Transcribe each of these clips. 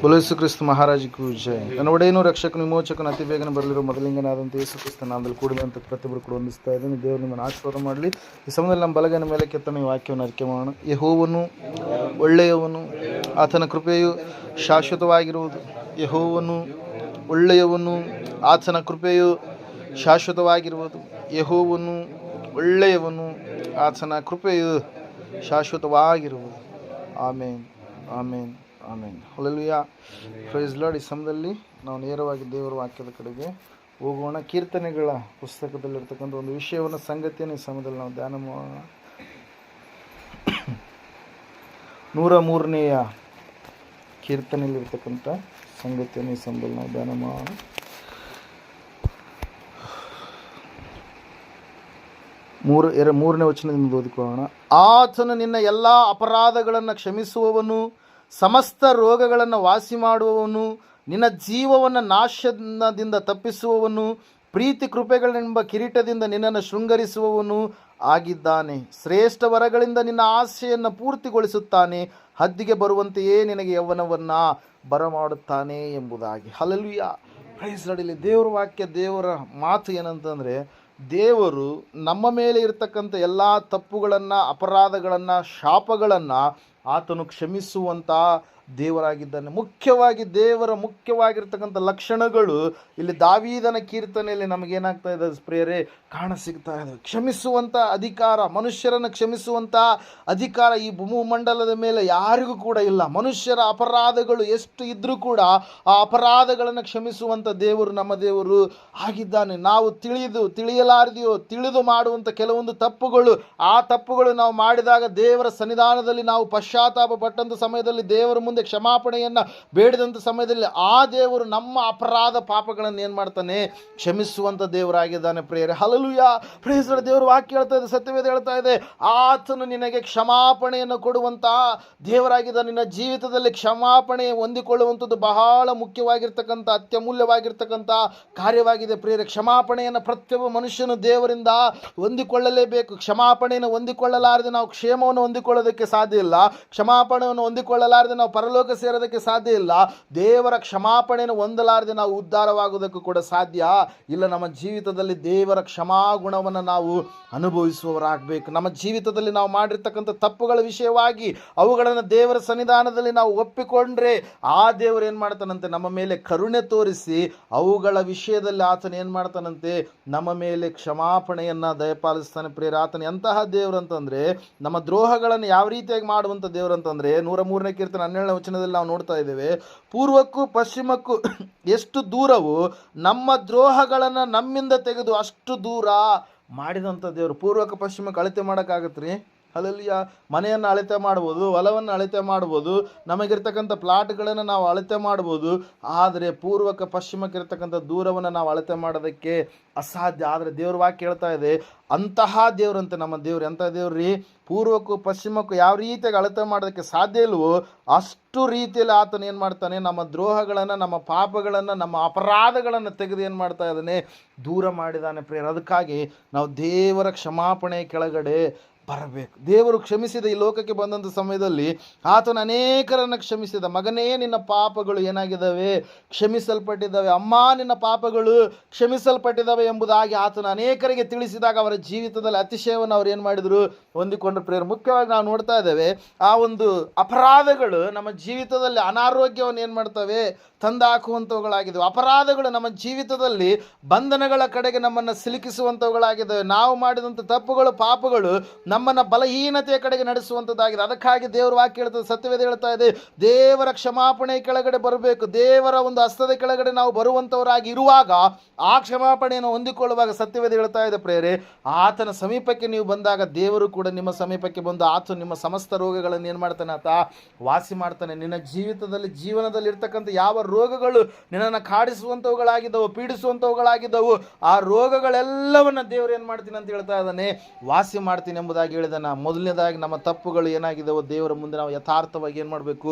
ಬೋಲೋ ಯೇಸು ಕ್ರಿಸ್ತ ಮಹಾರಾಜಕ್ಕೂ ಜಯ. ನನ್ನ ಒಡೆಯನು ರಕ್ಷಕನು ವಿಮೋಚಕನು ಅತಿ ಬೇಗನೆ ಬರಲಿರೋ ಮೊದಲಿಂಗನಾದಂಥ ಯೇಸು ಕ್ರಿಸ್ತ ನಾಮದಲ್ಲಿ ಕೂಡಿದಂಥ ಪ್ರತಿಯೊಬ್ಬರು ಕೂಡ ಹೊಂದಿಸ್ತಾ ಇದ್ದೀನಿ. ದೇವರು ನಿಮ್ಮನ್ನು ಆಶೀರ್ವಾದ ಮಾಡಲಿ. ಈ ಸಮಯದಲ್ಲಿ ನಮ್ಮ ಬಲಗೈನ ಮೇಲೆ ಕೆತ್ತನೆ ಈ ವಾಕ್ಯವನ್ನು ಅರಿಕೆ ಮಾಡೋಣ. ಯೆಹೋವನು ಒಳ್ಳೆಯವನು, ಆತನ ಕೃಪೆಯು ಶಾಶ್ವತವಾಗಿರುವುದು. ಯೆಹೋವನು ಒಳ್ಳೆಯವನು, ಆತನ ಕೃಪೆಯು ಶಾಶ್ವತವಾಗಿರುವುದು. ಯೆಹೋವನು ಒಳ್ಳೆಯವನು, ಆತನ ಕೃಪೆಯು ಶಾಶ್ವತವಾಗಿರುವುದು. Amen, amen, amen. Hallelujah, praise lord. ಈ ಸಮಯದಲ್ಲಿ ನಾವು ನೇರವಾಗಿ ದೇವರ ವಾಕ್ಯದ ಕಡೆಗೆ ಹೋಗೋಣ. ಕೀರ್ತನೆಗಳ ಪುಸ್ತಕದಲ್ಲಿರ್ತಕ್ಕಂಥ ಒಂದು ವಿಷಯವನ್ನು, ಸಂಗತಿಯನ್ನು ಈ ಸಮಯದಲ್ಲಿ ನಾವು ಧ್ಯಾನ ಮಾಡೋಣ. 103ನೇ ಕೀರ್ತನೆಯಲ್ಲಿರ್ತಕ್ಕಂಥ ಸಂಗತಿಯನ್ನು ಈ ಸಮಯದಲ್ಲಿ ನಾವು ಧ್ಯಾನ ಮಾಡೋಣ. ಮೂರನೇ ವಚನದಿಂದ ಓದಿಕೊಳ್ಳೋಣ. ಆತನು ನಿನ್ನ ಎಲ್ಲ ಅಪರಾಧಗಳನ್ನು ಕ್ಷಮಿಸುವವನು, ಸಮಸ್ತ ರೋಗಗಳನ್ನು ವಾಸಿ ಮಾಡುವವನು, ನಿನ್ನ ಜೀವವನ್ನು ನಾಶದಿಂದ ತಪ್ಪಿಸುವವನು, ಪ್ರೀತಿ ಕೃಪೆಗಳೆಂಬ ಕಿರೀಟದಿಂದ ನಿನ್ನನ್ನು ಶೃಂಗರಿಸುವವನು ಆಗಿದ್ದಾನೆ. ಶ್ರೇಷ್ಠ ವರಗಳಿಂದ ನಿನ್ನ ಆಸೆಯನ್ನು ಪೂರ್ತಿಗೊಳಿಸುತ್ತಾನೆ. ಹದ್ದಿಗೆ ಬರುವಂತೆಯೇ ನಿನಗೆ ಯೌವನವನ್ನು ಬರಮಾಡುತ್ತಾನೆ ಎಂಬುದಾಗಿ. Hallelujah, praise Lord. ಇಲ್ಲಿ ದೇವರ ವಾಕ್ಯ, ದೇವರ ಮಾತು ಏನಂತಂದರೆ, ದೇವರು ನಮ್ಮ ಮೇಲೆ ಇರತಕ್ಕಂಥ ಎಲ್ಲ ತಪ್ಪುಗಳನ್ನು, ಅಪರಾಧಗಳನ್ನು, ಶಾಪಗಳನ್ನು ಆತನು ಕ್ಷಮಿಸುವಂಥ ದೇವರಾಗಿದ್ದಾನೆ. ಮುಖ್ಯವಾಗಿ ದೇವರ ಮುಖ್ಯವಾಗಿರ್ತಕ್ಕಂಥ ಲಕ್ಷಣಗಳು ಇಲ್ಲಿ ದಾವೀದನ ಕೀರ್ತನೆಯಲ್ಲಿ ನಮಗೇನಾಗ್ತಾ ಇದೆ ಪ್ರಿಯರೇ, ಕಾಣಸಿಗ್ತಾ ಇದೆ. ಕ್ಷಮಿಸುವಂಥ ಅಧಿಕಾರ, ಮನುಷ್ಯರನ್ನು ಕ್ಷಮಿಸುವಂಥ ಅಧಿಕಾರ ಈ ಭೂಮಂಡಲದ ಮೇಲೆ ಯಾರಿಗೂ ಕೂಡ ಇಲ್ಲ. ಮನುಷ್ಯರ ಅಪರಾಧಗಳು ಎಷ್ಟು ಇದ್ದರೂ ಕೂಡ ಆ ಅಪರಾಧಗಳನ್ನು ಕ್ಷಮಿಸುವಂಥ ದೇವರು ನಮ್ಮ ದೇವರು ಆಗಿದ್ದಾನೆ. ನಾವು ತಿಳಿಯಲಾರದೆಯೋ ತಿಳಿದು ಮಾಡುವಂಥ ಕೆಲವೊಂದು ತಪ್ಪುಗಳು, ಆ ತಪ್ಪುಗಳು ನಾವು ಮಾಡಿದಾಗ ದೇವರ ಸನ್ನಿಧಾನದಲ್ಲಿ ನಾವು ಪಶ್ಚಾತ್ತಾಪ ಪಟ್ಟಂಥ ಸಮಯದಲ್ಲಿ, ದೇವರ ಮುಂದೆ ಕ್ಷಮಾಪಣೆಯನ್ನು ಬೇಡಿದಂಥ ಸಮಯದಲ್ಲಿ ಆ ದೇವರು ನಮ್ಮ ಅಪರಾಧ ಪಾಪಗಳನ್ನು ಏನು ಮಾಡ್ತಾನೆ, ಕ್ಷಮಿಸುವಂಥ ದೇವರಾಗಿದ್ದಾನೆ ಪ್ರಿಯರೇ. Hallelujah, praise Lord. ದೇವರು ವಾಕ್ಯ ಹೇಳ್ತಾ ಇದೆ, ಸತ್ಯವೇದ ಹೇಳ್ತಾ ಇದೆ, ಆತನು ನಿನಗೆ ಕ್ಷಮಾಪಣೆಯನ್ನು ಕೊಡುವಂಥ ದೇವರಾಗಿದ್ದಾನೆ. ನಿನ್ನ ಜೀವಿತದಲ್ಲಿ ಕ್ಷಮಾಪಣೆ ಹೊಂದಿಕೊಳ್ಳುವಂಥದ್ದು ಬಹಳ ಮುಖ್ಯವಾಗಿರ್ತಕ್ಕಂಥ, ಅತ್ಯಮೂಲ್ಯವಾಗಿರ್ತಕ್ಕಂಥ ಕಾರ್ಯವಾಗಿದೆ ಪ್ರಿಯರೇ. ಕ್ಷಮಾಪಣೆಯನ್ನು ಪ್ರತಿಯೊಬ್ಬ ಮನುಷ್ಯನು ದೇವರಿಂದ ಹೊಂದಿಕೊಳ್ಳಲೇಬೇಕು. ಕ್ಷಮಾಪಣೆಯನ್ನು ಹೊಂದಿಕೊಳ್ಳಲಾರದೆ ನಾವು ಕ್ಷೇಮವನ್ನು ಹೊಂದಿಕೊಳ್ಳೋದಕ್ಕೆ ಸಾಧ್ಯ ಇಲ್ಲ. ಕ್ಷಮಾಪಣೆಯನ್ನು ಹೊಂದಿಕೊಳ್ಳಲಾರದೆ ನಾವು ಪರಲೋಕ ಸೇರೋದಕ್ಕೆ ಸಾಧ್ಯ ಇಲ್ಲ. ದೇವರ ಕ್ಷಮಾಪಣೆಯನ್ನು ಹೊಂದಲಾರದೆ ನಾವು ಉದ್ಧಾರವಾಗುವುದಕ್ಕೂ ಕೂಡ ಸಾಧ್ಯ ಇಲ್ಲ. ನಮ್ಮ ಜೀವಿತದಲ್ಲಿ ದೇವರ ಕ್ಷಮಾಗುಣವನ್ನು ನಾವು ಅನುಭವಿಸುವವರಾಗಬೇಕು. ನಮ್ಮ ಜೀವಿತದಲ್ಲಿ ನಾವು ಮಾಡಿರ್ತಕ್ಕಂಥ ತಪ್ಪುಗಳ ವಿಷಯವಾಗಿ ಅವುಗಳನ್ನು ದೇವರ ಸನ್ನಿಧಾನದಲ್ಲಿ ನಾವು ಒಪ್ಪಿಕೊಂಡ್ರೆ ಆ ದೇವರು ಏನು ಮಾಡ್ತಾನಂತೆ, ನಮ್ಮ ಮೇಲೆ ಕರುಣೆ ತೋರಿಸಿ ಅವುಗಳ ವಿಷಯದಲ್ಲಿ ಆತನ ಏನು ಮಾಡ್ತಾನಂತೆ, ನಮ್ಮ ಮೇಲೆ ಕ್ಷಮಾಪಣೆಯನ್ನು ದಯಪಾಲಿಸ್ತಾನೆ ಪ್ರಿಯರೇ. ಆತನ ಎಂತಹ ದೇವರು ಅಂತಂದರೆ, ನಮ್ಮ ದ್ರೋಹಗಳನ್ನು ಯಾವ ರೀತಿಯಾಗಿ ಮಾಡುವಂಥ ದೇವರು ಅಂತಂದರೆ, 103ನೇ ಕೀರ್ತನೆ 12ನೇ ವಚನದಲ್ಲಿ ನಾವು ನೋಡ್ತಾ ಇದ್ದೇವೆ, ಪೂರ್ವಕ್ಕೂ ಪಶ್ಚಿಮಕ್ಕೂ ಎಷ್ಟು ದೂರವು ನಮ್ಮ ದ್ರೋಹಗಳನ್ನು ನಮ್ಮಿಂದ ತೆಗೆದು ಅಷ್ಟು ದೂರ ಮಾಡಿದಂಥ ದೇವರು. ಪೂರ್ವಕ್ಕೆ ಪಶ್ಚಿಮಕ್ಕೆ ಅಳತೆ ಮಾಡೋಕ್ಕಾಗತ್ರಿ? ಹಲ್ಲೆಲೂಯಾ. ಮನೆಯನ್ನು ಅಳತೆ ಮಾಡ್ಬೋದು, ಹೊಲವನ್ನು ಅಳತೆ ಮಾಡ್ಬೋದು, ನಮಗಿರ್ತಕ್ಕಂಥ ಪ್ಲಾಟ್ಗಳನ್ನು ನಾವು ಅಳತೆ ಮಾಡ್ಬೋದು. ಆದರೆ ಪೂರ್ವಕ್ಕೆ ಪಶ್ಚಿಮಕ್ಕೆ ಇರ್ತಕ್ಕಂಥ ದೂರವನ್ನು ನಾವು ಅಳತೆ ಮಾಡೋದಕ್ಕೆ ಅಸಾಧ್ಯ. ಆದರೆ ದೇವ್ರ ವಾಕ್ಯ ಹೇಳ್ತಾ ಇದೆ, ಅಂತಹ ದೇವ್ರಂತೆ ನಮ್ಮ ದೇವ್ರು. ಎಂಥ ದೇವ್ರಿ? ಪೂರ್ವಕ್ಕೂ ಪಶ್ಚಿಮಕ್ಕೂ ಯಾವ ರೀತಿಯಾಗಿ ಅಳತೆ ಮಾಡೋದಕ್ಕೆ ಸಾಧ್ಯ ಇಲ್ವೋ ಅಷ್ಟು ರೀತಿಯಲ್ಲಿ ಆತನ ಏನು ಮಾಡ್ತಾನೆ, ನಮ್ಮ ದ್ರೋಹಗಳನ್ನು, ನಮ್ಮ ಪಾಪಗಳನ್ನು, ನಮ್ಮ ಅಪರಾಧಗಳನ್ನು ತೆಗೆದು ಏನು ಮಾಡ್ತಾ ಇದ್ದಾನೆ, ದೂರ ಮಾಡಿದ್ದಾನೆ ಪ್ರಿಯರು. ಅದಕ್ಕಾಗಿ ನಾವು ದೇವರ ಕ್ಷಮಾಪಣೆ ಕೆಳಗಡೆ ಬರಬೇಕು. ದೇವರು ಕ್ಷಮಿಸಿದ ಈ ಲೋಕಕ್ಕೆ ಬಂದಂಥ ಸಮಯದಲ್ಲಿ ಆತನ ಅನೇಕರನ್ನು ಕ್ಷಮಿಸಿದ. ಮಗನೇ, ನಿನ್ನ ಪಾಪಗಳು ಏನಾಗಿದ್ದಾವೆ, ಕ್ಷಮಿಸಲ್ಪಟ್ಟಿದ್ದಾವೆ. ಅಮ್ಮ, ನಿನ್ನ ಪಾಪಗಳು ಕ್ಷಮಿಸಲ್ಪಟ್ಟಿದ್ದಾವೆ ಎಂಬುದಾಗಿ ಆತನ ಅನೇಕರಿಗೆ ತಿಳಿಸಿದಾಗ ಅವರ ಜೀವಿತದಲ್ಲಿ ಅತಿಶಯವನ್ನು ಅವ್ರು ಏನು ಮಾಡಿದರು, ಹೊಂದಿಕೊಂಡ್ರು ಪ್ರೇಯರ್. ಮುಖ್ಯವಾಗಿ ನಾವು ನೋಡ್ತಾ ಇದ್ದೇವೆ, ಆ ಒಂದು ಅಪರಾಧಗಳು ನಮ್ಮ ಜೀವಿತದಲ್ಲಿ ಅನಾರೋಗ್ಯವನ್ನು ಏನು ಮಾಡ್ತವೆ, ತಂದು ಹಾಕುವಂಥವುಗಳಾಗಿದ್ದಾವೆ. ಅಪರಾಧಗಳು ನಮ್ಮ ಜೀವಿತದಲ್ಲಿ ಬಂಧನಗಳ ಕಡೆಗೆ ನಮ್ಮನ್ನು ಸಿಲುಕಿಸುವಂಥವುಗಳಾಗಿದ್ದಾವೆ. ನಾವು ಮಾಡಿದಂಥ ತಪ್ಪುಗಳು, ಪಾಪಗಳು ನಮ್ಮನ್ನು ಬಲಹೀನತೆಯ ಕಡೆಗೆ ನಡೆಸುವಂಥದ್ದಾಗಿದೆ. ಅದಕ್ಕಾಗಿ ದೇವರ ವಾಕ್ಯ ಹೇಳ್ತದೆ, ಸತ್ಯವೇದ ಹೇಳ್ತಾ ಇದೆ, ದೇವರ ಕ್ಷಮಾಪಣೆ ಕೆಳಗಡೆ ಬರಬೇಕು. ದೇವರ ಒಂದು ಹಸ್ತದ ಕೆಳಗಡೆ ನಾವು ಬರುವಂಥವರಾಗಿ ಇರುವಾಗ, ಆ ಕ್ಷಮಾಪಣೆಯನ್ನು ಹೊಂದಿಕೊಳ್ಳುವಾಗ ಸತ್ಯವೇದ ಹೇಳ್ತಾ ಇದೆ ಪ್ರೇರೆ, ಆತನ ಸಮೀಪಕ್ಕೆ ನೀವು ಬಂದಾಗ ದೇವರು ಕೂಡ ನಿಮ್ಮ ಸಮೀಪಕ್ಕೆ ಬಂದು ಆತ ನಿಮ್ಮ ಸಮಸ್ತ ರೋಗಗಳನ್ನು ಏನು ಮಾಡ್ತಾನೆ, ಆತ ವಾಸಿ ಮಾಡ್ತಾನೆ. ನಿನ್ನ ಜೀವನದಲ್ಲಿ ಇರ್ತಕ್ಕಂಥ ಯಾವ ರೋಗಗಳು ನಿನ್ನನ್ನು ಕಾಡಿಸುವಂಥವುಗಳಾಗಿದ್ದವು, ಪೀಡಿಸುವಂಥವುಗಳಾಗಿದ್ದವು, ಆ ರೋಗಗಳೆಲ್ಲವನ್ನ ದೇವರು ಏನು ಮಾಡ್ತೀನಿ ಅಂತ ಹೇಳ್ತಾ ಇದ್ದಾನೆ, ವಾಸಿ ಮಾಡ್ತೀನಿ ಎಂಬುದಾಗಿ ಎಂಬುದಾಗಿ ಹೇಳಿದಾನ. ಮೊದಲನೇದಾಗಿ ನಮ್ಮ ತಪ್ಪುಗಳು ಏನಾಗಿದ್ದಾವೋ ದೇವರ ಮುಂದೆ ನಾವು ಯಥಾರ್ಥವಾಗಿ ಏನು ಮಾಡಬೇಕು,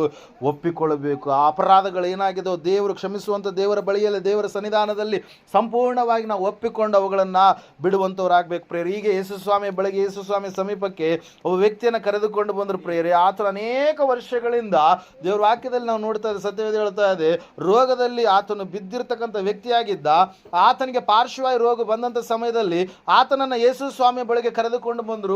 ಒಪ್ಪಿಕೊಳ್ಳಬೇಕು. ಆ ಅಪರಾಧಗಳು ಏನಾಗಿದ್ದಾವೋ ದೇವರು ಕ್ಷಮಿಸುವಂಥ ದೇವರ ಬಳಿಯಲ್ಲಿ, ದೇವರ ಸನ್ನಿಧಾನದಲ್ಲಿ ಸಂಪೂರ್ಣವಾಗಿ ನಾವು ಒಪ್ಪಿಕೊಂಡು ಅವುಗಳನ್ನು ಬಿಡುವಂಥವ್ರಾಗಬೇಕು ಪ್ರೇಯರ್. ಹೀಗೆ ಯೇಸುಸ್ವಾಮಿ ಬಳಿಗೆ, ಯೇಸುಸ್ವಾಮಿ ಸಮೀಪಕ್ಕೆ ಒಬ್ಬ ವ್ಯಕ್ತಿಯನ್ನು ಕರೆದುಕೊಂಡು ಬಂದರು ಪ್ರೇಯರೇ. ಆತನ ಅನೇಕ ವರ್ಷಗಳಿಂದ ದೇವರ ವಾಕ್ಯದಲ್ಲಿ ನಾವು ನೋಡ್ತಾ ಇದ್ದೆ, ಸತ್ಯವೇದ ಹೇಳ್ತಾ ಇದೆ, ರೋಗದಲ್ಲಿ ಆತನು ಬಿದ್ದಿರ್ತಕ್ಕಂಥ ವ್ಯಕ್ತಿಯಾಗಿದ್ದ. ಆತನಿಗೆ ಪಾರ್ಶ್ವವಾಯು ರೋಗ ಬಂದಂಥ ಸಮಯದಲ್ಲಿ ಆತನನ್ನು ಯೇಸು ಸ್ವಾಮಿ ಬಳಿಗೆ ಕರೆದುಕೊಂಡು ಬಂದರು.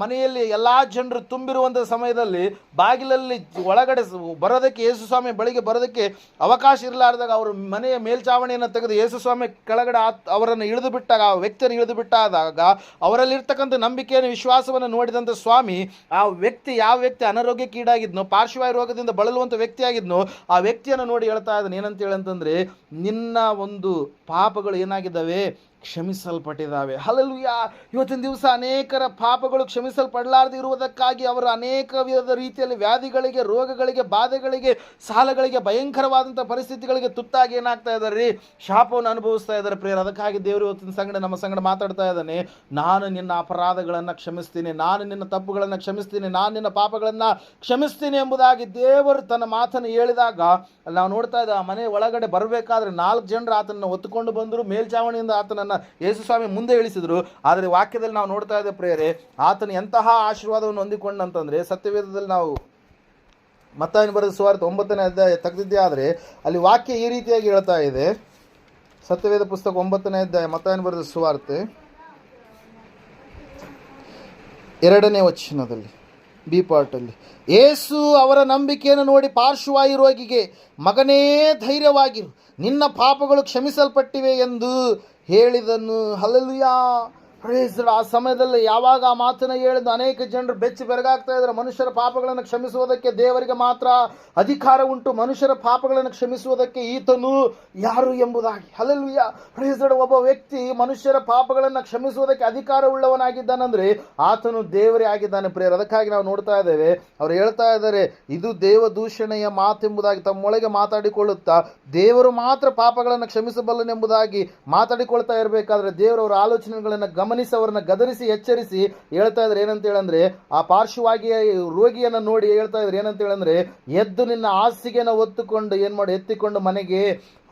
ಮನೆಯಲ್ಲಿ ಎಲ್ಲ ಜನರು ತುಂಬಿರುವಂಥ ಸಮಯದಲ್ಲಿ ಬಾಗಿಲಲ್ಲಿ ಒಳಗಡೆ ಬರೋದಕ್ಕೆ, ಯೇಸು ಸ್ವಾಮಿ ಬಳಿಗೆ ಬರೋದಕ್ಕೆ ಅವಕಾಶ ಇರಲಾರ್ದಾಗ ಅವರು ಮನೆಯ ಮೇಲ್ಚಾವಣಿಯನ್ನು ತೆಗೆದು ಯೇಸು ಸ್ವಾಮಿ ಕೆಳಗಡೆ ಅವರನ್ನು ಇಳಿದು ಬಿಟ್ಟಾಗ, ಆ ವ್ಯಕ್ತಿಯನ್ನು ಇಳಿದು ಬಿಟ್ಟಾದಾಗ ಅವರಲ್ಲಿರ್ತಕ್ಕಂಥ ನಂಬಿಕೆಯನ್ನು, ವಿಶ್ವಾಸವನ್ನು ನೋಡಿದಂಥ ಸ್ವಾಮಿ ಆ ವ್ಯಕ್ತಿ, ಯಾವ ವ್ಯಕ್ತಿ ಅನಾರೋಗ್ಯಕ್ಕೀಡಾಗಿದ್ನೋ, ಪಾರ್ಶ್ವವಾಯು ರೋಗದಿಂದ ಬಳಲುವಂಥ ವ್ಯಕ್ತಿಯಾಗಿದ್ನೋ, ಆ ವ್ಯಕ್ತಿಯನ್ನು ನೋಡಿ ಹೇಳ್ತಾ ಇದ್ದಾನೆ ಏನಂತೇಳಿ ಅಂತಂದರೆ, ನಿನ್ನ ಒಂದು ಪಾಪಗಳು ಏನಾಗಿದ್ದಾವೆ, ಕ್ಷಮಿಸಲ್ಪಟ್ಟಿದ್ದಾವೆ. ಹಲ್ಲೆಲೂಯಾ. ಇವತ್ತಿನ ದಿವಸ ಅನೇಕರ ಪಾಪಗಳು ಕ್ಷಮಿಸಲ್ಪಡಲಾರದೆ ಇರುವುದಕ್ಕಾಗಿ ಅವರು ಅನೇಕ ವಿಧದ ರೀತಿಯಲ್ಲಿ ವ್ಯಾಧಿಗಳಿಗೆ, ರೋಗಗಳಿಗೆ, ಬಾಧೆಗಳಿಗೆ, ಸಾಲಗಳಿಗೆ, ಭಯಂಕರವಾದಂಥ ಪರಿಸ್ಥಿತಿಗಳಿಗೆ ತುತ್ತಾಗಿ ಏನಾಗ್ತಾ ಇದ್ದಾರೆ ರೀ, ಶಾಪವನ್ನು ಅನುಭವಿಸ್ತಾ ಇದ್ದಾರೆ ಪ್ರೇಯರ್. ಅದಕ್ಕಾಗಿ ದೇವರು ಇವತ್ತಿನ ನಮ್ಮ ಸಂಗಡ ಮಾತಾಡ್ತಾ ಇದ್ದಾನೆ. ನಾನು ನಿನ್ನ ಅಪರಾಧಗಳನ್ನು ಕ್ಷಮಿಸ್ತೀನಿ, ನಾನು ನಿನ್ನ ತಪ್ಪುಗಳನ್ನು ಕ್ಷಮಿಸ್ತೀನಿ, ನಾನು ನಿನ್ನ ಪಾಪಗಳನ್ನು ಕ್ಷಮಿಸ್ತೀನಿ ಎಂಬುದಾಗಿ ದೇವರು ತನ್ನ ಮಾತನ್ನು ಹೇಳಿದಾಗ ನಾವು ನೋಡ್ತಾ ಇದ್ದ, ಆ ಮನೆ ಒಳಗಡೆ ಬರಬೇಕಾದ್ರೆ 4 ಜನರು ಆತನನ್ನು ಹೊತ್ತುಕೊಂಡು ಬಂದರು. ಮೇಲ್ಚಾವಣಿಯಿಂದ ಆತನನ್ನು ಯೇಸು ಸ್ವಾಮಿ ಮುಂದೆ ಇಳಿಸಿದ್ರು. ಆದರೆ ವಾಕ್ಯದಲ್ಲಿ ನಾವು ನೋಡ್ತಾ ಇದ್ದ ಪ್ರೇಯರೇ, ಆತನು ಎಂತಹ ಆಶೀರ್ವಾದವನ್ನು ಹೊಂದಿಕೊಂಡಂತಂದರೆ, ಸತ್ಯವೇದದಲ್ಲಿ ನಾವು ಮತ್ತಾಯನ ಬರೆದ ಸುವಾರ್ತೆ 9ನೇ ಅಧ್ಯಾಯ ತೆಗೆದಿದ್ದೇ ಆದರೆ ಅಲ್ಲಿ ವಾಕ್ಯ ಈ ರೀತಿಯಾಗಿ ಹೇಳ್ತಾ ಇದೆ. ಸತ್ಯವೇದ ಪುಸ್ತಕ 9ನೇ ಅಧ್ಯಾಯ ಮತ್ತಾಯನ ಬರೆದ ಸುವಾರ್ತೆ 2ನೇ ವಚನದಲ್ಲಿ ಬಿ ಪಾರ್ಟಲ್ಲಿ, ಯೇಸು ಅವರ ನಂಬಿಕೆಯನ್ನು ನೋಡಿ ಪಾರ್ಶ್ವವಾಯು ರೋಗಿಗೆ, ಮಗನೇ ಧೈರ್ಯವಾಗಿರು, ನಿನ್ನ ಪಾಪಗಳು ಕ್ಷಮಿಸಲ್ಪಟ್ಟಿವೆ ಎಂದು ಹೇಳಿದನು. ಹಲ್ಲೆಲೂಯಾ. ಆ ಸಮಯದಲ್ಲಿ ಯಾವಾಗ ಆ ಮಾತನ್ನು ಹೇಳಿದ ಅನೇಕ ಜನರು ಬೆಚ್ಚಿ ಬೆರಗಾಗ್ತಾ ಇದ್ದಾರೆ. ಮನುಷ್ಯರ ಪಾಪಗಳನ್ನು ಕ್ಷಮಿಸುವುದಕ್ಕೆ ದೇವರಿಗೆ ಮಾತ್ರ ಅಧಿಕಾರ ಉಂಟು, ಮನುಷ್ಯರ ಪಾಪಗಳನ್ನು ಕ್ಷಮಿಸುವುದಕ್ಕೆ ಈತನು ಯಾರು ಎಂಬುದಾಗಿ. ಹಲ್ಲೆಲೂಯಾ. Praise Lord. ಒಬ್ಬ ವ್ಯಕ್ತಿ ಮನುಷ್ಯರ ಪಾಪಗಳನ್ನು ಕ್ಷಮಿಸುವುದಕ್ಕೆ ಅಧಿಕಾರ ಉಳ್ಳವನಾಗಿದ್ದಾನಂದ್ರೆ ಆತನು ದೇವರೇ ಆಗಿದ್ದಾನೆ ಪ್ರೇಯರ್. ಅದಕ್ಕಾಗಿ ನಾವು ನೋಡ್ತಾ ಇದ್ದೇವೆ, ಅವ್ರು ಹೇಳ್ತಾ ಇದ್ದಾರೆ, ಇದು ದೇವದೂಷಣೆಯ ಮಾತೆಂಬುದಾಗಿ ತಮ್ಮೊಳಗೆ ಮಾತಾಡಿಕೊಳ್ಳುತ್ತಾ ದೇವರು ಮಾತ್ರ ಪಾಪಗಳನ್ನು ಕ್ಷಮಿಸಬಲ್ಲನೆಂಬುದಾಗಿ ಮಾತಾಡಿಕೊಳ್ತಾ ಇರಬೇಕಾದ್ರೆ ದೇವರವರ ಆಲೋಚನೆಗಳನ್ನು ಗಮನಿಸಿ ಅವರನ್ನ ಗದರಿಸಿ ಎಚ್ಚರಿಸಿ ಹೇಳ್ತಾ ಇದ್ರೆ ಏನಂತ ಹೇಳಂದ್ರೆ, ಆ ಪಾರ್ಶ್ವವಾಗಿ ರೋಗಿಯನ್ನು ನೋಡಿ ಹೇಳ್ತಾ ಇದ್ರೆ ಏನಂತ ಹೇಳಂದ್ರೆ, ಎದ್ದು ನಿನ್ನ ಹಾಸಿಗೆನ ಹೊತ್ತುಕೊಂಡು ಎತ್ತಿಕೊಂಡು ಮನೆಗೆ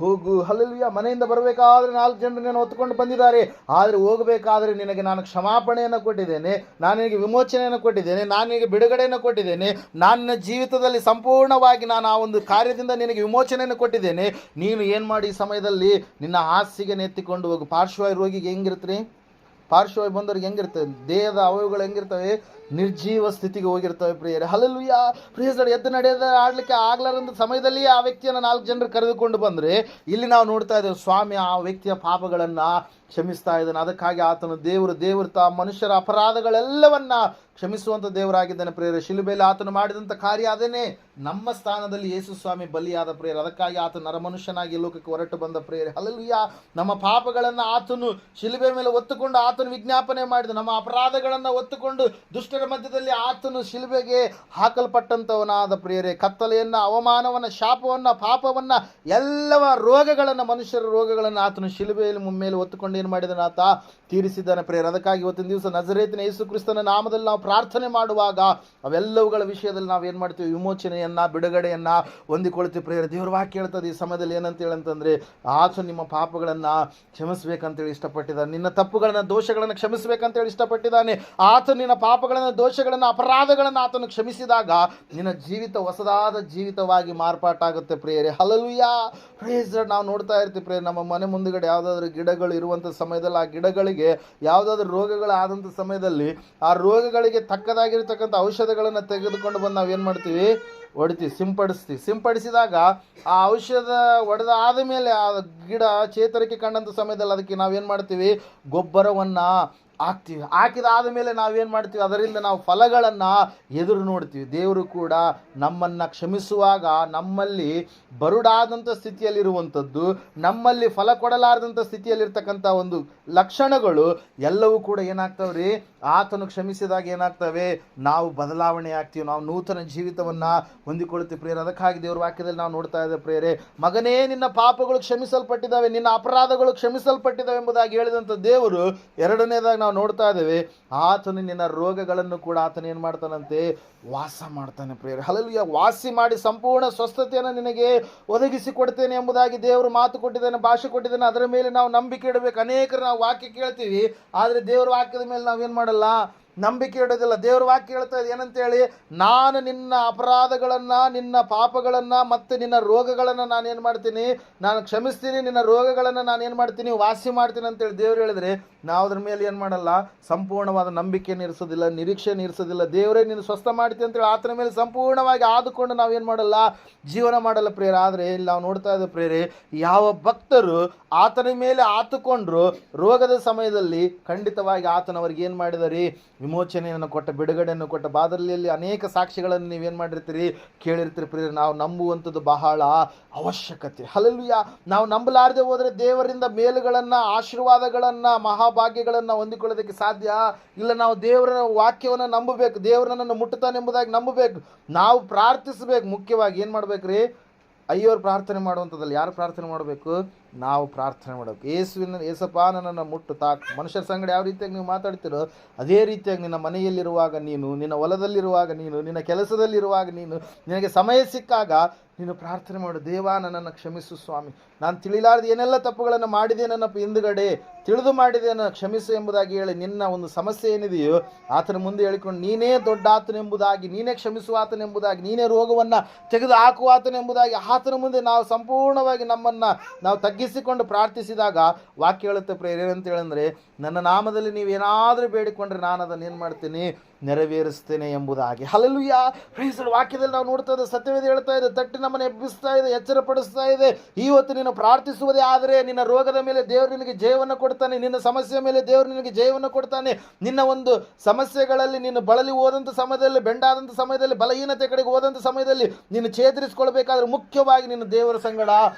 ಹೋಗು. ಹಲ್ಲೆಲೂಯಾ. ಮನೆಯಿಂದ ಬರಬೇಕಾದ್ರೆ 4 ಜನರು ನಾನು ಹೊತ್ತುಕೊಂಡು ಬಂದಿದ್ದಾರೆ, ಆದರೆ ಹೋಗಬೇಕಾದ್ರೆ ನಿನಗೆ ನಾನು ಕ್ಷಮಾಪಣೆಯನ್ನು ಕೊಟ್ಟಿದ್ದೇನೆ, ನಾನು ನಿನಗೆ ವಿಮೋಚನೆಯನ್ನು ಕೊಟ್ಟಿದ್ದೇನೆ, ನಾನು ನಿನಗೆ ಬಿಡುಗಡೆಯನ್ನು ಕೊಟ್ಟಿದ್ದೇನೆ, ನನ್ನ ಜೀವಿತದಲ್ಲಿ ಸಂಪೂರ್ಣವಾಗಿ ನಾನು ಆ ಒಂದು ಕಾರ್ಯದಿಂದ ನಿನಗೆ ವಿಮೋಚನೆಯನ್ನು ಕೊಟ್ಟಿದ್ದೇನೆ. ನೀನು ಏನು ಮಾಡಿ ಈ ಸಮಯದಲ್ಲಿ ನಿನ್ನ ಹಾಸಿಗೆನ ಎತ್ತಿಕೊಂಡು ಹೋಗು. ಪಾರ್ಶ್ವವಾಯು ರೋಗಿಗೆ ಹೆಂಗಿರ್ತೀರಿ, ಪಾರ್ಶ್ವವಾಯು ಬಂದವ್ರಿಗೆ ಹೆಂಗಿರ್ತವೆ, ದೇಹದ ಅವಯವಗಳು ಹೆಂಗಿರ್ತವೆ, ನಿರ್ಜೀವ ಸ್ಥಿತಿಗೆ ಹೋಗಿರ್ತವೆ ಪ್ರಿಯರೇ. ಹಲ್ಲೆಲೂಯಾ. ಪ್ರಿಯಸ್ ಎದ್ದು ನಡೆಯದ ಆಡಲಿಕ್ಕೆ ಆಗ್ಲಾರಂಥ ಸಮಯದಲ್ಲಿ ಆ ವ್ಯಕ್ತಿಯನ್ನು 4 ಜನರು ಕರೆದುಕೊಂಡು ಬಂದರೆ ಇಲ್ಲಿ ನಾವು ನೋಡ್ತಾ ಇದ್ದೇವೆ, ಸ್ವಾಮಿ ಆ ವ್ಯಕ್ತಿಯ ಪಾಪಗಳನ್ನು ಕ್ಷಮಿಸ್ತಾ ಇದ್ದಾನೆ. ಅದಕ್ಕಾಗಿ ಆತನು ದೇವರು ಮನುಷ್ಯರ ಅಪರಾಧಗಳೆಲ್ಲವನ್ನ ಕ್ಷಮಿಸುವಂಥ ದೇವರಾಗಿದ್ದಾನೆ ಪ್ರೇಯರ್. ಶಿಲುಬೆಯಲ್ಲಿ ಆತನು ಮಾಡಿದಂಥ ಕಾರ್ಯ ಅದೇನೆ, ನಮ್ಮ ಸ್ಥಾನದಲ್ಲಿ ಯೇಸು ಸ್ವಾಮಿ ಬಲಿಯಾದ ಪ್ರೇಯರ್. ಅದಕ್ಕಾಗಿ ಆತ ನರಮನುಷ್ಯನಾಗಿ ಲೋಕಕ್ಕೆ ಹೊರಟು ಬಂದ ಪ್ರೇಯರ್. ಹಲ್ಲೆಲೂಯಾ. ನಮ್ಮ ಪಾಪಗಳನ್ನು ಆತನು ಶಿಲುಬೆ ಮೇಲೆ ಹೊತ್ತುಕೊಂಡು ಆತನು ವಿಜ್ಞಾಪನೆ ಮಾಡಿದ, ನಮ್ಮ ಅಪರಾಧಗಳನ್ನು ಹೊತ್ತುಕೊಂಡು ದುಷ್ಟರ ಮಧ್ಯದಲ್ಲಿ ಆತನು ಶಿಲುಬೆಗೆ ಹಾಕಲ್ಪಟ್ಟಂಥವನಾದ ಪ್ರೇಯರೇ. ಕತ್ತಲೆಯನ್ನು, ಅವಮಾನವನ್ನು, ಶಾಪವನ್ನು, ಪಾಪವನ್ನು, ಎಲ್ಲವ ರೋಗಗಳನ್ನು, ಮನುಷ್ಯರ ರೋಗಗಳನ್ನು ಆತನು ಶಿಲುಬೆಯಲ್ಲಿ ಮೇಲೆ ಹೊತ್ತುಕೊಂಡು ಏನು ಮಾಡಿದನು, ಆತ ತೀರಿಸಿದ್ದಾನೆ ಪ್ರೇಯರ್. ಅದಕ್ಕಾಗಿ ಇವತ್ತಿನ ದಿವಸ ನಜರೇತಿನ ಯೇಸು ಕ್ರಿಸ್ತನ ನಾಮದಲ್ಲಿ ನಾವು ಪ್ರಾರ್ಥನೆ ಮಾಡುವಾಗ ಅವೆಲ್ಲವುಗಳ ವಿಷಯದಲ್ಲಿ ನಾವು ಏನು ಮಾಡ್ತೀವಿ, ವಿಮೋಚನೆಯನ್ನ, ಬಿಡುಗಡೆಯನ್ನ ಹೊಂದಿಕೊಳ್ತೀವಿ ಪ್ರೇಯರ್. ದೇವರ ವಾಕ್ಯ ಹೇಳ್ತದೆ ಈ ಸಮಯದಲ್ಲಿ ಏನಂತ ಹೇಳಂತಂದ್ರೆ, ಆತ ನಿಮ್ಮ ಪಾಪಗಳನ್ನು ಕ್ಷಮಿಸಬೇಕಂತೇಳಿ ಇಷ್ಟಪಟ್ಟಿದ್ದಾನೆ, ನಿನ್ನ ತಪ್ಪುಗಳನ್ನು, ದೋಷಗಳನ್ನು ಕ್ಷಮಿಸಬೇಕಂತೇಳಿ ಇಷ್ಟಪಟ್ಟಿದ್ದಾನೆ. ಆತ ನಿನ್ನ ಪಾಪಗಳನ್ನು, ದೋಷಗಳನ್ನು, ಅಪರಾಧಗಳನ್ನು ಆತನು ಕ್ಷಮಿಸಿದಾಗ ನಿನ್ನ ಜೀವಿತ ಹೊಸದಾದ ಜೀವಿತವಾಗಿ ಮಾರ್ಪಾಟಾಗುತ್ತೆ ಪ್ರೇಯರೇ. ಹಲ್ಲೆಲೂಯಾ. ಪ್ರೇಸ್ ನಾವು ನೋಡ್ತಾ ಇರ್ತೀವಿ ಪ್ರೇಯರ್, ನಮ್ಮ ಮನೆ ಮುಂದುಗಡೆ ಯಾವುದಾದ್ರೂ ಗಿಡಗಳು ಇರುವಂಥ ಸಮಯದಲ್ಲಿ ಆ ಗಿಡಗಳಿಗೆ ಯಾವುದಾದ್ರೂ ರೋಗಗಳಾದಂಥ ಸಮಯದಲ್ಲಿ ಆ ರೋಗಗಳಿಗೆ ತಕ್ಕದಾಗಿರ್ತಕ್ಕಂಥ ಔಷಧಗಳನ್ನು ತೆಗೆದುಕೊಂಡು ಬಂದು ನಾವು ಏನು ಮಾಡ್ತೀವಿ, ಹೊಡಿತೀವಿ, ಸಿಂಪಡಿಸಿದಾಗ ಆ ಔಷಧ ಹೊಡೆದಾದ ಮೇಲೆ ಆ ಗಿಡ ಚೇತರಿಕೆ ಕಂಡಂಥ ಸಮಯದಲ್ಲಿ ಅದಕ್ಕೆ ನಾವೇನು ಮಾಡ್ತೀವಿ, ಗೊಬ್ಬರವನ್ನು ಹಾಕಿದಾದ ಮೇಲೆ ನಾವೇನು ಮಾಡ್ತೀವಿ, ಅದರಿಂದ ನಾವು ಫಲಗಳನ್ನು ಎದುರು ನೋಡ್ತೀವಿ. ದೇವರು ಕೂಡ ನಮ್ಮನ್ನು ಕ್ಷಮಿಸುವಾಗ ನಮ್ಮಲ್ಲಿ ಬರುಡಾದಂಥ ಸ್ಥಿತಿಯಲ್ಲಿರುವಂಥದ್ದು, ನಮ್ಮಲ್ಲಿ ಫಲ ಕೊಡಲಾರದಂಥ ಸ್ಥಿತಿಯಲ್ಲಿರ್ತಕ್ಕಂಥ ಒಂದು ಲಕ್ಷಣಗಳು ಎಲ್ಲವೂ ಕೂಡ ಏನಾಗ್ತವ್ರಿ, ಆತನು ಕ್ಷಮಿಸಿದಾಗ ಏನಾಗ್ತವೆ, ನಾವು ಬದಲಾವಣೆ ಆಗ್ತೀವಿ, ನಾವು ನೂತನ ಜೀವಿತವನ್ನು ಹೊಂದಿಕೊಳ್ತೀವಿ ಪ್ರೇಯರ್. ಅದಕ್ಕಾಗಿ ದೇವರ ವಾಕ್ಯದಲ್ಲಿ ನಾವು ನೋಡ್ತಾ ಇದ್ದೇವೆ ಪ್ರೇಯರೇ, ಮಗನೇ ನಿನ್ನ ಪಾಪಗಳು ಕ್ಷಮಿಸಲ್ಪಟ್ಟಿದ್ದಾವೆ, ನಿನ್ನ ಅಪರಾಧಗಳು ಕ್ಷಮಿಸಲ್ಪಟ್ಟಿದ್ದಾವೆ ಎಂಬುದಾಗಿ ಹೇಳಿದಂಥ ದೇವರು. ಎರಡನೇದಾಗಿ ನಾವು ನೋಡ್ತಾ ಇದ್ದೇವೆ, ಆತನು ನಿನ್ನ ರೋಗಗಳನ್ನು ಕೂಡ ಆತನು ಏನು ಮಾಡ್ತಾನಂತೆ, ವಾಸ ಮಾಡ್ತಾನೆ ಪ್ರಿಯರೇ. ಹಲ್ಲೆಲೂಯಾ. ವಾಸಿ ಮಾಡಿ ಸಂಪೂರ್ಣ ಸ್ವಸ್ಥತೆಯನ್ನು ನಿನಗೆ ಒದಗಿಸಿ ಕೊಡ್ತೇನೆ ಎಂಬುದಾಗಿ ದೇವರು ಮಾತು ಕೊಟ್ಟಿದ್ದಾನೆ, ಭಾಷೆ ಕೊಟ್ಟಿದ್ದಾನೆ. ಅದರ ಮೇಲೆ ನಾವು ನಂಬಿಕೆ ಇಡಬೇಕು. ಅನೇಕರು ನಾವು ವಾಕ್ಯ ಕೇಳ್ತೀವಿ, ಆದರೆ ದೇವರ ವಾಕ್ಯದ ಮೇಲೆ ನಾವೇನು ಮಾಡಲ್ಲ, ನಂಬಿಕೆ ಇಡೋದಿಲ್ಲ. ದೇವ್ರ ವಾಕ್ಯ ಹೇಳ್ತಾ ಇದೆ ಏನಂತೇಳಿ, ನಾನು ನಿನ್ನ ಅಪರಾಧಗಳನ್ನು, ನಿನ್ನ ಪಾಪಗಳನ್ನು ಮತ್ತು ನಿನ್ನ ರೋಗಗಳನ್ನು ನಾನೇನು ಮಾಡ್ತೀನಿ, ನಾನು ಕ್ಷಮಿಸ್ತೀನಿ, ನಿನ್ನ ರೋಗಗಳನ್ನು ನಾನೇನು ಮಾಡ್ತೀನಿ, ವಾಸಿ ಮಾಡ್ತೀನಿ ಅಂತೇಳಿ ದೇವ್ರು ಹೇಳಿದರೆ, ನಾವು ಅದ್ರ ಮೇಲೆ ಏನು ಮಾಡಲ್ಲ, ಸಂಪೂರ್ಣವಾದ ನಂಬಿಕೆಯನ್ನು ಇರಿಸೋದಿಲ್ಲ, ನಿರೀಕ್ಷೆಯನ್ನು ಇರಿಸೋದಿಲ್ಲ. ದೇವರೇ ನೀನು ಸ್ವಸ್ಥ ಮಾಡ್ತೀನಿ ಅಂತೇಳಿ ಆತನ ಮೇಲೆ ಸಂಪೂರ್ಣವಾಗಿ ಆದುಕೊಂಡು ನಾವೇನು ಮಾಡಲ್ಲ, ಜೀವನ ಮಾಡಲ್ಲ ಪ್ರೇರೆ. ಆದರೆ ಇಲ್ಲಿ ನಾವು ನೋಡ್ತಾ ಇದ್ದೇವೆ ಪ್ರೇರೆ, ಯಾವ ಭಕ್ತರು ಆತನ ಮೇಲೆ ಆತುಕೊಂಡ್ರು ರೋಗದ ಸಮಯದಲ್ಲಿ ಖಂಡಿತವಾಗಿ ಆತನವರಿಗೆ ಏನು ಮಾಡಿದರಿ, ವಿಮೋಚನೆಯನ್ನು ಕೊಟ್ಟ, ಬಿಡುಗಡೆಯನ್ನು ಕೊಟ್ಟ. ಬಾದಲಿಯಲ್ಲಿ ಅನೇಕ ಸಾಕ್ಷಿಗಳನ್ನು ನೀವೇನು ಮಾಡಿರ್ತೀರಿ, ಕೇಳಿರ್ತೀರಿ ಪ್ರಿಯರೇ. ನಾವು ನಂಬುವಂಥದ್ದು ಬಹಳ ಅವಶ್ಯಕತೆ. ಹಲ್ಲೆಲೂಯಾ. ನಾವು ನಂಬಲಾರದೆ ಹೋದರೆ ದೇವರಿಂದ ಮೇಲುಗಳನ್ನು, ಆಶೀರ್ವಾದಗಳನ್ನು, ಮಹಾಭಾಗ್ಯಗಳನ್ನು ಹೊಂದಿಕೊಳ್ಳೋದಕ್ಕೆ ಸಾಧ್ಯ ಇಲ್ಲ. ನಾವು ದೇವರ ವಾಕ್ಯವನ್ನು ನಂಬಬೇಕು, ದೇವರನ್ನು ಮುಟ್ಟುತ್ತಾನೆ ಎಂಬುದಾಗಿ ನಂಬಬೇಕು. ನಾವು ಪ್ರಾರ್ಥಿಸಬೇಕು. ಮುಖ್ಯವಾಗಿ ಏನು ಮಾಡ್ಬೇಕ್ರಿ, ಅಯ್ಯೋರು ಪ್ರಾರ್ಥನೆ ಮಾಡುವಂಥದ್ದಲ್ಲಿ ಯಾರು ಪ್ರಾರ್ಥನೆ ಮಾಡಬೇಕು, ನಾವು ಪ್ರಾರ್ಥನೆ ಮಾಡಬೇಕು. ಏಸಪ್ಪ ನನ್ನನ್ನು ಮುಟ್ಟು ತಾಕು. ಮನುಷ್ಯರ ಸಂಗಡ ಯಾವ ರೀತಿಯಾಗಿ ನೀವು ಮಾತಾಡ್ತೀರೋ ಅದೇ ರೀತಿಯಾಗಿ ನಿನ್ನ ಮನೆಯಲ್ಲಿರುವಾಗ ನೀನು, ನಿನ್ನ ಹೊಲದಲ್ಲಿರುವಾಗ ನೀನು, ನಿನ್ನ ಕೆಲಸದಲ್ಲಿರುವಾಗ ನೀನು, ನಿನಗೆ ಸಮಯ ಸಿಕ್ಕಾಗ ನೀನು ಪ್ರಾರ್ಥನೆ ಮಾಡು. ದೇವ ನನ್ನನ್ನು ಕ್ಷಮಿಸು ಸ್ವಾಮಿ, ನಾನು ತಿಳಿಲಾರದು ಏನೆಲ್ಲ ತಪ್ಪುಗಳನ್ನು ಮಾಡಿದ್ದೇನಪ್ಪ, ಹಿಂದುಗಡೆ ತಿಳಿದು ಮಾಡಿದ್ದೇನೆ, ಕ್ಷಮಿಸು ಎಂಬುದಾಗಿ ಹೇಳಿ ನಿನ್ನ ಒಂದು ಸಮಸ್ಯೆ ಏನಿದೆಯೋ ಆತನ ಮುಂದೆ ಹೇಳಿಕೊಂಡು, ನೀನೇ ದೊಡ್ಡ ಆತನೆಂಬುದಾಗಿ, ನೀನೇ ಕ್ಷಮಿಸುವ ಆತನೆಂಬುದಾಗಿ, ನೀನೇ ರೋಗವನ್ನು ತೆಗೆದು ಹಾಕುವ ಆತನೆಂಬುದಾಗಿ ಆತನ ಮುಂದೆ ನಾವು ಸಂಪೂರ್ಣವಾಗಿ ನಮ್ಮನ್ನು ನಾವು ತಗ್ಗಿಸಿಕೊಂಡು ಪ್ರಾರ್ಥಿಸಿದಾಗ ವಾಕ್ಯ ಹೇಳುತ್ತೆ ಪ್ರೇರೆ ಏನಂತ ಹೇಳಂದರೆ, ನನ್ನ ನಾಮದಲ್ಲಿ ನೀವೇನಾದರೂ ಬೇಡಿಕೊಂಡ್ರೆ ನಾನು ಅದನ್ನು ಏನು ಮಾಡ್ತೀನಿ, ನೆರವೇರಿಸ್ತೇನೆ ಎಂಬುದಾಗಿ. ಹಲ್ಲೆಲೂಯಾ. Praise Lord. ವಾಕ್ಯದಲ್ಲಿ ನಾವು ನೋಡ್ತಾ ಇದ್ದೆ, ಸತ್ಯವೇದ ಹೇಳ್ತಾ ಇದೆ, ತಟ್ಟಿ ನಮ್ಮನ್ನು ಎಬ್ಬಿಸ್ತಾ ಇದೆ, ಎಚ್ಚರಪಡಿಸ್ತಾ ಇದೆ. ಇವತ್ತು ನೀನು ಪ್ರಾರ್ಥಿಸುವುದೇ ಆದರೆ ನಿನ್ನ ರೋಗದ ಮೇಲೆ ದೇವರು ನಿನಗೆ ಜಯವನ್ನು ಕೊಡ್ತಾನೆ, ನಿನ್ನ ಸಮಸ್ಯೆಯ ಮೇಲೆ ದೇವರು ನಿನಗೆ ಜಯವನ್ನು ಕೊಡ್ತಾನೆ. ನಿನ್ನ ಒಂದು ಸಮಸ್ಯೆಗಳಲ್ಲಿ ನೀನು ಬಳಲಿ ಹೋದಂಥ ಸಮಯದಲ್ಲಿ, ಬೆಂಡಾದಂಥ ಸಮಯದಲ್ಲಿ, ಬಲಹೀನತೆ ಕಡೆಗೆ ಹೋದಂಥ ಸಮಯದಲ್ಲಿ ನೀನು ಚೇತರಿಸಿಕೊಳ್ಬೇಕಾದ್ರೆ ಮುಖ್ಯವಾಗಿ ನೀನು ದೇವರ ಸಂಗಡ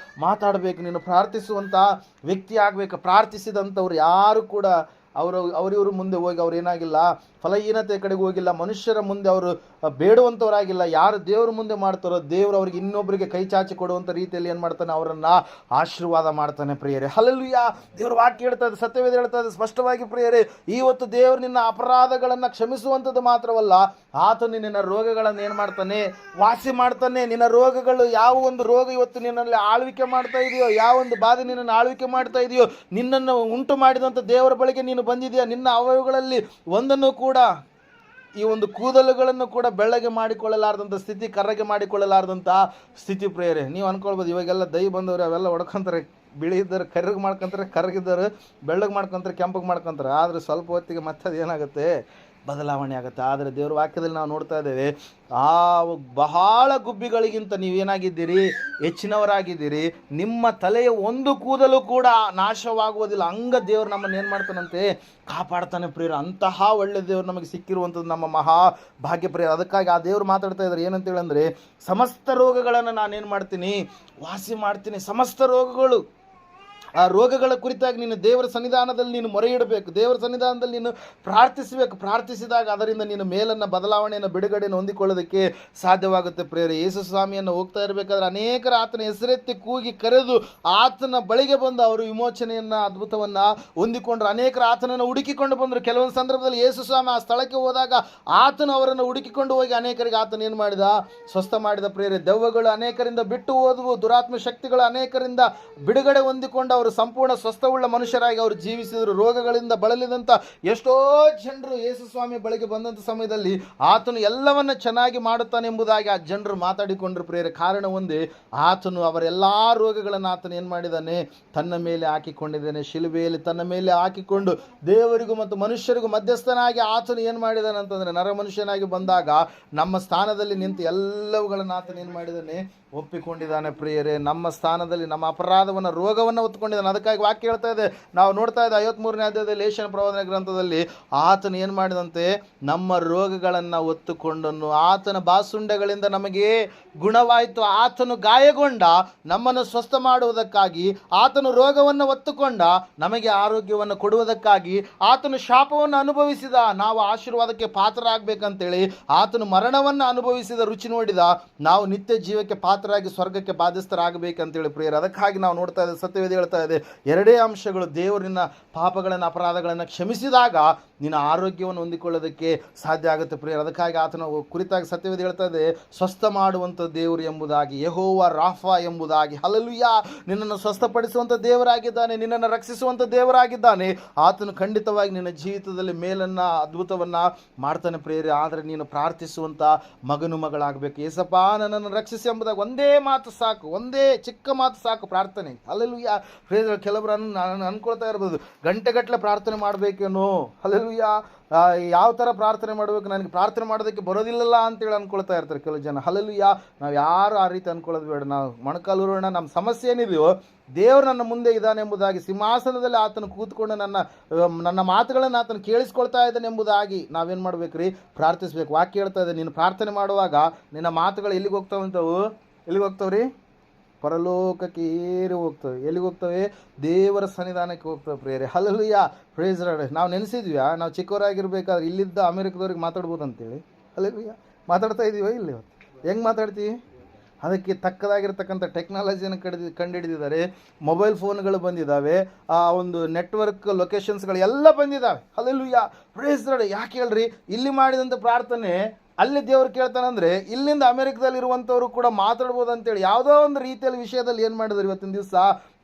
ಮಾತಾಡಬೇಕು. ನೀನು ಪ್ರಾರ್ಥಿಸುವಂಥ ವ್ಯಕ್ತಿ ಆಗಬೇಕು. ಪ್ರಾರ್ಥಿಸಿದಂಥವ್ರು ಯಾರು ಕೂಡ ಅವರಿವರು ಮುಂದೆ ಹೋಗಿ ಅವ್ರು ಏನಾಗಿಲ್ಲ, ಫಲಹೀನತೆ ಕಡೆಗೆ ಹೋಗಿಲ್ಲ, ಮನುಷ್ಯರ ಮುಂದೆ ಅವರು ಬೇಡುವಂಥವರಾಗಿಲ್ಲ. ಯಾರು ದೇವ್ರ ಮುಂದೆ ಮಾಡ್ತಾರೋ ದೇವರು ಅವ್ರಿಗೆ ಇನ್ನೊಬ್ಬರಿಗೆ ಕೈ ಚಾಚಿ ಕೊಡುವಂಥ ರೀತಿಯಲ್ಲಿ ಏನು ಮಾಡ್ತಾನೆ, ಅವರನ್ನು ಆಶೀರ್ವಾದ ಮಾಡ್ತಾನೆ ಪ್ರಿಯರೇ. ಹಲ್ಲೆಲೂಯಾ. ದೇವ್ರ ವಾಕ್ಯ ಹೇಳ್ತಾ ಇದೆ, ಸತ್ಯವೇದ ಹೇಳ್ತಾ ಇದೆ ಸ್ಪಷ್ಟವಾಗಿ ಪ್ರಿಯರೇ, ಇವತ್ತು ದೇವರು ನಿನ್ನ ಅಪರಾಧಗಳನ್ನು ಕ್ಷಮಿಸುವಂಥದ್ದು ಮಾತ್ರವಲ್ಲ, ಆತನು ನಿನ್ನ ರೋಗಗಳನ್ನು ಏನು ಮಾಡ್ತಾನೆ, ವಾಸಿ ಮಾಡ್ತಾನೆ. ನಿನ್ನ ರೋಗಗಳು, ಯಾವ ಒಂದು ರೋಗ ಇವತ್ತು ನಿನ್ನಲ್ಲಿ ಆಳ್ವಿಕೆ ಮಾಡ್ತಾ ಇದೆಯೋ, ಯಾವ ಒಂದು ಬಾಧೆ ನಿನ್ನನ್ನು ಆಳ್ವಿಕೆ ಮಾಡ್ತಾ ಇದೆಯೋ, ನಿನ್ನನ್ನು ಉಂಟು ಮಾಡಿದಂಥ ದೇವರ ಬಳಿಗೆ ನೀನು ಬಂದಿದೆಯಾ, ನಿನ್ನ ಅವಯವಗಳಲ್ಲಿ ಒಂದನ್ನು ಕೂಡ, ಈ ಒಂದು ಕೂದಲುಗಳನ್ನು ಕೂಡ ಬೆಳ್ಳಗೆ ಮಾಡಿಕೊಳ್ಳಲಾರ್ದಂಥ ಸ್ಥಿತಿ, ಕರ್ರಗೆ ಮಾಡಿಕೊಳ್ಳಲಾರ್ದಂಥ ಸ್ಥಿತಿ ಪ್ರೇರೆ. ನೀವು ಅನ್ಕೊಳ್ಬೋದು, ಇವಾಗೆಲ್ಲ ದೈ ಬಂದವರು ಅವೆಲ್ಲ ಹೊಡ್ಕೊಂತಾರೆ, ಬಿಳಿ ಇದ್ದಾರೆ ಕರ್ರಗೆ ಮಾಡ್ಕೊಂತಾರೆ, ಕರ್ರಗಿದ್ದಾರೆ ಬೆಳ್ಳಗೆ ಮಾಡ್ಕೊಂತಾರೆ, ಕೆಂಪಗೆ ಮಾಡ್ಕೊಂತಾರೆ. ಆದರೆ ಸ್ವಲ್ಪ ಹೊತ್ತಿಗೆ ಮತ್ತೆ ಅದು ಏನಾಗುತ್ತೆ, ಬದಲಾವಣೆ ಆಗುತ್ತೆ. ಆದರೆ ದೇವರ ವಾಕ್ಯದಲ್ಲಿ ನಾವು ನೋಡ್ತಾ ಇದ್ದೇವೆ, ಆ ಬಹಳ ಗುಬ್ಬಿಗಳಿಗಿಂತ ನೀವೇನಾಗಿದ್ದೀರಿ, ಹೆಚ್ಚಿನವರಾಗಿದ್ದೀರಿ. ನಿಮ್ಮ ತಲೆಯ ಒಂದು ಕೂದಲು ಕೂಡ ನಾಶವಾಗುವುದಿಲ್ಲ. ಹಂಗ ದೇವರು ನಮ್ಮನ್ನು ಏನು ಮಾಡ್ತಾನಂತೆ, ಕಾಪಾಡ್ತಾನೆ ಪ್ರಿಯರ. ಅಂತಹ ಒಳ್ಳೆ ದೇವರು ನಮಗೆ ಸಿಕ್ಕಿರುವಂಥದ್ದು ನಮ್ಮ ಮಹಾ ಭಾಗ್ಯ ಪ್ರಿಯರ. ಅದಕ್ಕಾಗಿ ಆ ದೇವರು ಮಾತಾಡ್ತಾ ಇದ್ದಾರೆ ಏನಂತೇಳಿ ಅಂದರೆ, ಸಮಸ್ತ ರೋಗಗಳನ್ನು ನಾನೇನು ಮಾಡ್ತೀನಿ, ವಾಸಿ ಮಾಡ್ತೀನಿ. ಸಮಸ್ತ ರೋಗಗಳು, ಆ ರೋಗಗಳ ಕುರಿತಾಗಿ ನೀನು ದೇವರ ಸನ್ನಿಧಾನದಲ್ಲಿ ನೀನು ಮೊರೆ ಇಡಬೇಕು, ದೇವರ ಸನ್ನಿಧಾನದಲ್ಲಿ ನೀನು ಪ್ರಾರ್ಥಿಸಬೇಕು. ಪ್ರಾರ್ಥಿಸಿದಾಗ ಅದರಿಂದ ನೀನು ಮೇಲನ್ನು, ಬದಲಾವಣೆಯನ್ನು, ಬಿಡುಗಡೆಯನ್ನು ಹೊಂದಿಕೊಳ್ಳೋದಕ್ಕೆ ಸಾಧ್ಯವಾಗುತ್ತೆ ಪ್ರೇರೆ. ಯೇಸು ಸ್ವಾಮಿಯನ್ನು ಹೋಗ್ತಾ ಇರಬೇಕಾದ್ರೆ ಅನೇಕರ ಆತನ ಹೆಸರೆತ್ತಿ ಕೂಗಿ ಕರೆದು ಆತನ ಬಳಿಗೆ ಬಂದು ಅವರು ವಿಮೋಚನೆಯನ್ನು, ಅದ್ಭುತವನ್ನು ಹೊಂದಿಕೊಂಡ್ರು. ಅನೇಕರು ಆತನನ್ನು ಹುಡುಕಿಕೊಂಡು ಬಂದರು. ಕೆಲವೊಂದು ಸಂದರ್ಭದಲ್ಲಿ ಯೇಸು ಸ್ವಾಮಿ ಆ ಸ್ಥಳಕ್ಕೆ ಹೋದಾಗ ಆತನು ಅವರನ್ನು ಹುಡುಕಿಕೊಂಡು ಹೋಗಿ ಅನೇಕರಿಗೆ ಆತನ ಏನು ಮಾಡಿದ, ಸ್ವಸ್ಥ ಮಾಡಿದ ಪ್ರೇರೆ. ದೆವ್ವಗಳು ಅನೇಕರಿಂದ ಬಿಟ್ಟು ಹೋದವು, ದುರಾತ್ಮ ಶಕ್ತಿಗಳು ಅನೇಕರಿಂದ ಬಿಡುಗಡೆ ಹೊಂದಿಕೊಂಡು ಅವರು ಸಂಪೂರ್ಣ ಸ್ವಸ್ಥವುಳ್ಳ ಮನುಷ್ಯರಾಗಿ ಅವರು ಜೀವಿಸಿದರು. ರೋಗಗಳಿಂದ ಬಳಲಿದಂಥ ಎಷ್ಟೋ ಜನರು ಯೇಸು ಸ್ವಾಮಿ ಬಳಿಗೆ ಬಂದಂಥ ಸಮಯದಲ್ಲಿ ಆತನು ಎಲ್ಲವನ್ನ ಚೆನ್ನಾಗಿ ಮಾಡುತ್ತಾನೆ ಎಂಬುದಾಗಿ ಆ ಜನರು ಮಾತಾಡಿಕೊಂಡ್ರು ಪ್ರೇರೆ. ಕಾರಣ ಒಂದೇ, ಆತನು ಅವರೆಲ್ಲ ರೋಗಗಳನ್ನು ಆತನು ಏನು ಮಾಡಿದ್ದಾನೆ, ತನ್ನ ಮೇಲೆ ಹಾಕಿಕೊಂಡಿದ್ದಾನೆ. ಶಿಲುಬೆಯಲ್ಲಿ ತನ್ನ ಮೇಲೆ ಹಾಕಿಕೊಂಡು ದೇವರಿಗೂ ಮತ್ತು ಮನುಷ್ಯರಿಗೂ ಮಧ್ಯಸ್ಥನಾಗಿ ಆತನು ಏನು ಮಾಡಿದ್ದಾನೆ ಅಂತಂದರೆ, ನರ ಮನುಷ್ಯನಾಗಿ ಬಂದಾಗ ನಮ್ಮ ಸ್ಥಾನದಲ್ಲಿ ನಿಂತು ಎಲ್ಲವುಗಳನ್ನು ಆತನು ಏನು ಮಾಡಿದ್ದಾನೆ, ಒಪ್ಪಿಕೊಂಡಿದ್ದಾನೆ ಪ್ರಿಯರೇ. ನಮ್ಮ ಸ್ಥಾನದಲ್ಲಿ ನಮ್ಮ ಅಪರಾಧವನ್ನು, ರೋಗವನ್ನು ಹೊತ್ತುಕೊಂಡಿದ್ದಾನೆ. ಅದಕ್ಕಾಗಿ ವಾಕ್ಯ ಹೇಳ್ತಾ ಇದೆ, ನಾವು ನೋಡ್ತಾ ಇದ್ದೆ 53ನೇ ಅಧ್ಯಾಯದಲ್ಲಿ ಲೇಷನ ಪ್ರವಾದನೆ ಗ್ರಂಥದಲ್ಲಿ, ಆತನು ಏನು ಮಾಡಿದಂತೆ, ನಮ್ಮ ರೋಗಗಳನ್ನು ಹೊತ್ತುಕೊಂಡನು. ಆತನ ಬಾಸುಂಡೆಗಳಿಂದ ನಮಗೆ ಗುಣವಾಯಿತು. ಆತನು ಗಾಯಗೊಂಡ ನಮ್ಮನ್ನು ಸ್ವಸ್ಥ ಮಾಡುವುದಕ್ಕಾಗಿ, ಆತನು ರೋಗವನ್ನು ಹೊತ್ತುಕೊಂಡ ನಮಗೆ ಆರೋಗ್ಯವನ್ನು ಕೊಡುವುದಕ್ಕಾಗಿ, ಆತನು ಶಾಪವನ್ನು ಅನುಭವಿಸಿದ ನಾವು ಆಶೀರ್ವಾದಕ್ಕೆ ಪಾತ್ರರಾಗಬೇಕಂತೇಳಿ, ಆತನು ಮರಣವನ್ನು ಅನುಭವಿಸಿದ ರುಚಿ ನೋಡಿದ ನಾವು ನಿತ್ಯ ಜೀವಕ್ಕೆ ಪಾತ್ರರಾಗಿ ಸ್ವರ್ಗಕ್ಕೆ ಬಾಧ್ಯಸ್ಥರಾಗಬೇಕಂತೇಳಿ ಪ್ರಿಯರು. ಅದಕ್ಕಾಗಿ ನಾವು ನೋಡ್ತಾ ಇದ್ದೇವೆ, ಸತ್ಯವೇದ ಹೇಳ್ತಾ ಹೇಳ್ತಾ ಇದೆ, ಎರಡೇ ಅಂಶಗಳು. ದೇವರಿನ ಪಾಪಗಳನ್ನು ಅಪರಾಧಗಳನ್ನು ಕ್ಷಮಿಸಿದಾಗ ನಿನ್ನ ಆರೋಗ್ಯವನ್ನು ಹೊಂದಿಕೊಳ್ಳೋದಕ್ಕೆ ಸಾಧ್ಯ ಆಗುತ್ತೆ ಪ್ರಿಯರೇ. ಅದಕ್ಕಾಗಿ ಆತನ ಕುರಿತಾಗಿ ಸತ್ಯವೇದ ಹೇಳ್ತಾ ಇದೆ, ಸ್ವಸ್ಥ ಮಾಡುವಂಥ ದೇವರು ಎಂಬುದಾಗಿ, ಯೆಹೋವ ರಾಫಾ ಎಂಬುದಾಗಿ. ಹಲ್ಲೆಲೂಯಾ. ನಿನ್ನನ್ನು ಸ್ವಸ್ಥಪಡಿಸುವಂಥ ದೇವರಾಗಿದ್ದಾನೆ, ನಿನ್ನನ್ನು ರಕ್ಷಿಸುವಂಥ ದೇವರಾಗಿದ್ದಾನೆ. ಆತನು ಖಂಡಿತವಾಗಿ ನಿನ್ನ ಜೀವಿತದಲ್ಲಿ ಮೇಲನ್ನು ಅದ್ಭುತವನ್ನು ಮಾಡ್ತಾನೆ ಪ್ರಿಯರೇ. ಆದರೆ ನೀನು ಪ್ರಾರ್ಥಿಸುವಂಥ ಮಗನು ಮಗಳಾಗಬೇಕು. ಏಸಪ್ಪ ನನ್ನನ್ನು ರಕ್ಷಿಸಿ ಎಂಬುದಾಗಿ ಒಂದೇ ಮಾತು ಸಾಕು, ಒಂದೇ ಚಿಕ್ಕ ಮಾತು ಸಾಕು ಪ್ರಾರ್ಥನೆ. ಹಲ್ಲೆಲೂಯಾ. ಪ್ರಿಯರೇ, ಕೆಲವರು ಅನ್ಕೊಳ್ತಾ ಇರ್ಬೋದು, ಗಂಟೆಗಟ್ಟಲೆ ಪ್ರಾರ್ಥನೆ ಮಾಡಬೇಕೇನೋ. ಹಲ್ಲೆಲೂಯಾ. ಯಾವ ಥರ ಪ್ರಾರ್ಥನೆ ಮಾಡಬೇಕು, ನನಗೆ ಪ್ರಾರ್ಥನೆ ಮಾಡೋದಕ್ಕೆ ಬರೋದಿಲ್ಲಲ್ಲ ಅಂತೇಳಿ ಅಂದ್ಕೊಳ್ತಾ ಇರ್ತಾರೆ ಕೆಲವು ಜನ. ಹಲ್ಲೆಲೂಯಾ. ನಾವು ಯಾರು ಆ ರೀತಿ ಅಂದ್ಕೊಳ್ಳೋದು ಬೇಡ. ನಾವು ಮೊಣಕಾಲೂರೋಣ. ನಮ್ಮ ಸಮಸ್ಯೆ ಏನಿದೆಯೋ ದೇವರು ನನ್ನ ಮುಂದೆ ಇದ್ದಾನೆ ಎಂಬುದಾಗಿ, ಸಿಂಹಾಸನದಲ್ಲಿ ಆತನು ಕೂತ್ಕೊಂಡು ನನ್ನ ಮಾತುಗಳನ್ನು ಆತನು ಕೇಳಿಸ್ಕೊಳ್ತಾ ಇದ್ದಾನೆ ಎಂಬುದಾಗಿ ನಾವೇನು ಮಾಡ್ಬೇಕ್ರಿ? ಪ್ರಾರ್ಥಿಸ್ಬೇಕು. ವಾಕ್ಯ ಹೇಳ್ತಾ ಇದೆ, ನೀನು ಪ್ರಾರ್ಥನೆ ಮಾಡುವಾಗ ನಿನ್ನ ಮಾತುಗಳು ಎಲ್ಲಿಗೆ ಹೋಗ್ತಾವಂತವು? ಎಲ್ಲಿಗೆ ಹೋಗ್ತಾವ್ರಿ? ಪರಲೋಕಕ್ಕೆ ಏರಿ ಹೋಗ್ತವೆ. ಎಲ್ಲಿಗೆ ಹೋಗ್ತವೆ? ದೇವರ ಸನ್ನಿಧಾನಕ್ಕೆ ಹೋಗ್ತವೆ ಪ್ರಿಯರೇ. ಹಲ್ಲೆಲೂಯಾ. Praise Lord. ನಾವು ನೆನೆಸಿದ್ವಿ ನಾವು ಚಿಕ್ಕವರಾಗಿರ್ಬೇಕಾದ್ರೆ ಇಲ್ಲಿದ್ದ ಅಮೆರಿಕದವ್ರಿಗೆ ಮಾತಾಡ್ಬೋದು ಅಂತೇಳಿ. ಹಲ್ಲೆಲೂಯಾ. ಮಾತಾಡ್ತಾ ಇದೀವ ಇಲ್ಲಿ? ಹೆಂಗೆ ಮಾತಾಡ್ತೀವಿ? ಅದಕ್ಕೆ ತಕ್ಕದಾಗಿರ್ತಕ್ಕಂಥ ಟೆಕ್ನಾಲಜಿಯನ್ನು ಕಂಡುಹಿಡಿದಿದ್ದಾರೆ. ಮೊಬೈಲ್ ಫೋನ್ಗಳು ಬಂದಿದ್ದಾವೆ, ಆ ಒಂದು ನೆಟ್ವರ್ಕ್ ಲೊಕೇಶನ್ಸ್ಗಳು ಎಲ್ಲ ಬಂದಿದ್ದಾವೆ. ಹಲ್ಲೆಲೂಯಾ. Praise Lord. ಯಾಕೆ ಹೇಳ್ರಿ? ಇಲ್ಲಿ ಮಾಡಿದಂಥ ಪ್ರಾರ್ಥನೆ ಅಲ್ಲಿ ದೇವರು ಕೇಳ್ತಾನಂದರೆ ಇಲ್ಲಿಂದ ಅಮೆರಿಕದಲ್ಲಿರುವಂಥವ್ರು ಕೂಡ ಮಾತಾಡ್ಬೋದು ಅಂತೇಳಿ ಯಾವುದೋ ಒಂದು ರೀತಿಯಲ್ಲಿ ವಿಷಯದಲ್ಲಿ ಏನು ಮಾಡಿದ್ರು ಇವತ್ತಿನ ದಿವಸ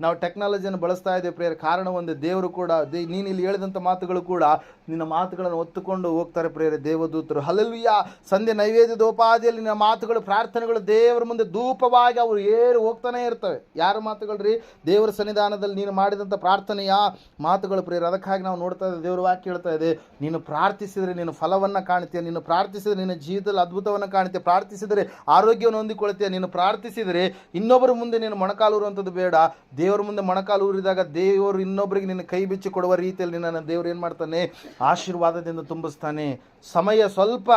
ನಾವು ಟೆಕ್ನಾಲಜಿಯನ್ನು ಬಳಸ್ತಾ ಇದ್ದೇವೆ ಪ್ರೇಯರ್. ಕಾರಣ ಒಂದು, ದೇವರು ಕೂಡ ನೀನು ಇಲ್ಲಿ ಹೇಳಿದಂಥ ಮಾತುಗಳು ಕೂಡ ನಿನ್ನ ಮಾತುಗಳನ್ನು ಒತ್ತುಕೊಂಡು ಹೋಗ್ತಾರೆ ಪ್ರೇಯರ್ ದೇವದೂತರು. ಹಲ್ಲೆಲೂಯಾ. ಸಂಧ್ಯೆ ನೈವೇದ್ಯದ ಉಪಾದಿಯಲ್ಲಿ ನಿನ್ನ ಮಾತುಗಳು, ಪ್ರಾರ್ಥನೆಗಳು ದೇವರ ಮುಂದೆ ಧೂಪವಾಗಿ ಅವರು ಏರು ಹೋಗ್ತಾನೆ ಇರ್ತವೆ. ಯಾರ ಮಾತುಗಳು ರೀ? ದೇವರ ಸನ್ನಿಧಾನದಲ್ಲಿ ನೀನು ಮಾಡಿದಂಥ ಪ್ರಾರ್ಥನೆಯ ಮಾತುಗಳು ಪ್ರೇಯರ್. ಅದಕ್ಕಾಗಿ ನಾವು ನೋಡ್ತಾ ಇದ್ದೇವೆ, ದೇವರ ವಾಕ್ಯ ಹೇಳ್ತಾ ಇದೆ, ನೀನು ಪ್ರಾರ್ಥಿಸಿದರೆ ನೀನು ಫಲವನ್ನು ಕಾಣ್ತೀಯ, ನೀನು ಪ್ರಾರ್ಥಿಸಿದರೆ ನಿನ್ನ ಜೀವಿತದಲ್ಲಿ ಅದ್ಭುತವನ್ನು ಕಾಣ್ತೀಯ, ಪ್ರಾರ್ಥಿಸಿದರೆ ಆರೋಗ್ಯವನ್ನು ಹೊಂದಿಕೊಳ್ತೀಯ, ನೀನು ಪ್ರಾರ್ಥಿಸಿದರೆ ಇನ್ನೊಬ್ಬರ ಮುಂದೆ ನೀನು ಮೊಣಕಾಲೂರುವಂಥದ್ದು ಬೇಡ. ದೇವರ ಮುಂದೆ ಮೊಣಕಾಲು ಊರಿದಾಗ ದೇವರು ಇನ್ನೊಬ್ಬರಿಗೆ ನಿನ್ನ ಕೈ ಬಿಚ್ಚಿ ಕೊಡುವ ರೀತಿಯಲ್ಲಿ ನಿನ್ನನ್ನು ದೇವರು ಏನು ಮಾಡ್ತಾನೆ? ಆಶೀರ್ವಾದದಿಂದ ತುಂಬಿಸ್ತಾನೆ. ಸಮಯ ಸ್ವಲ್ಪ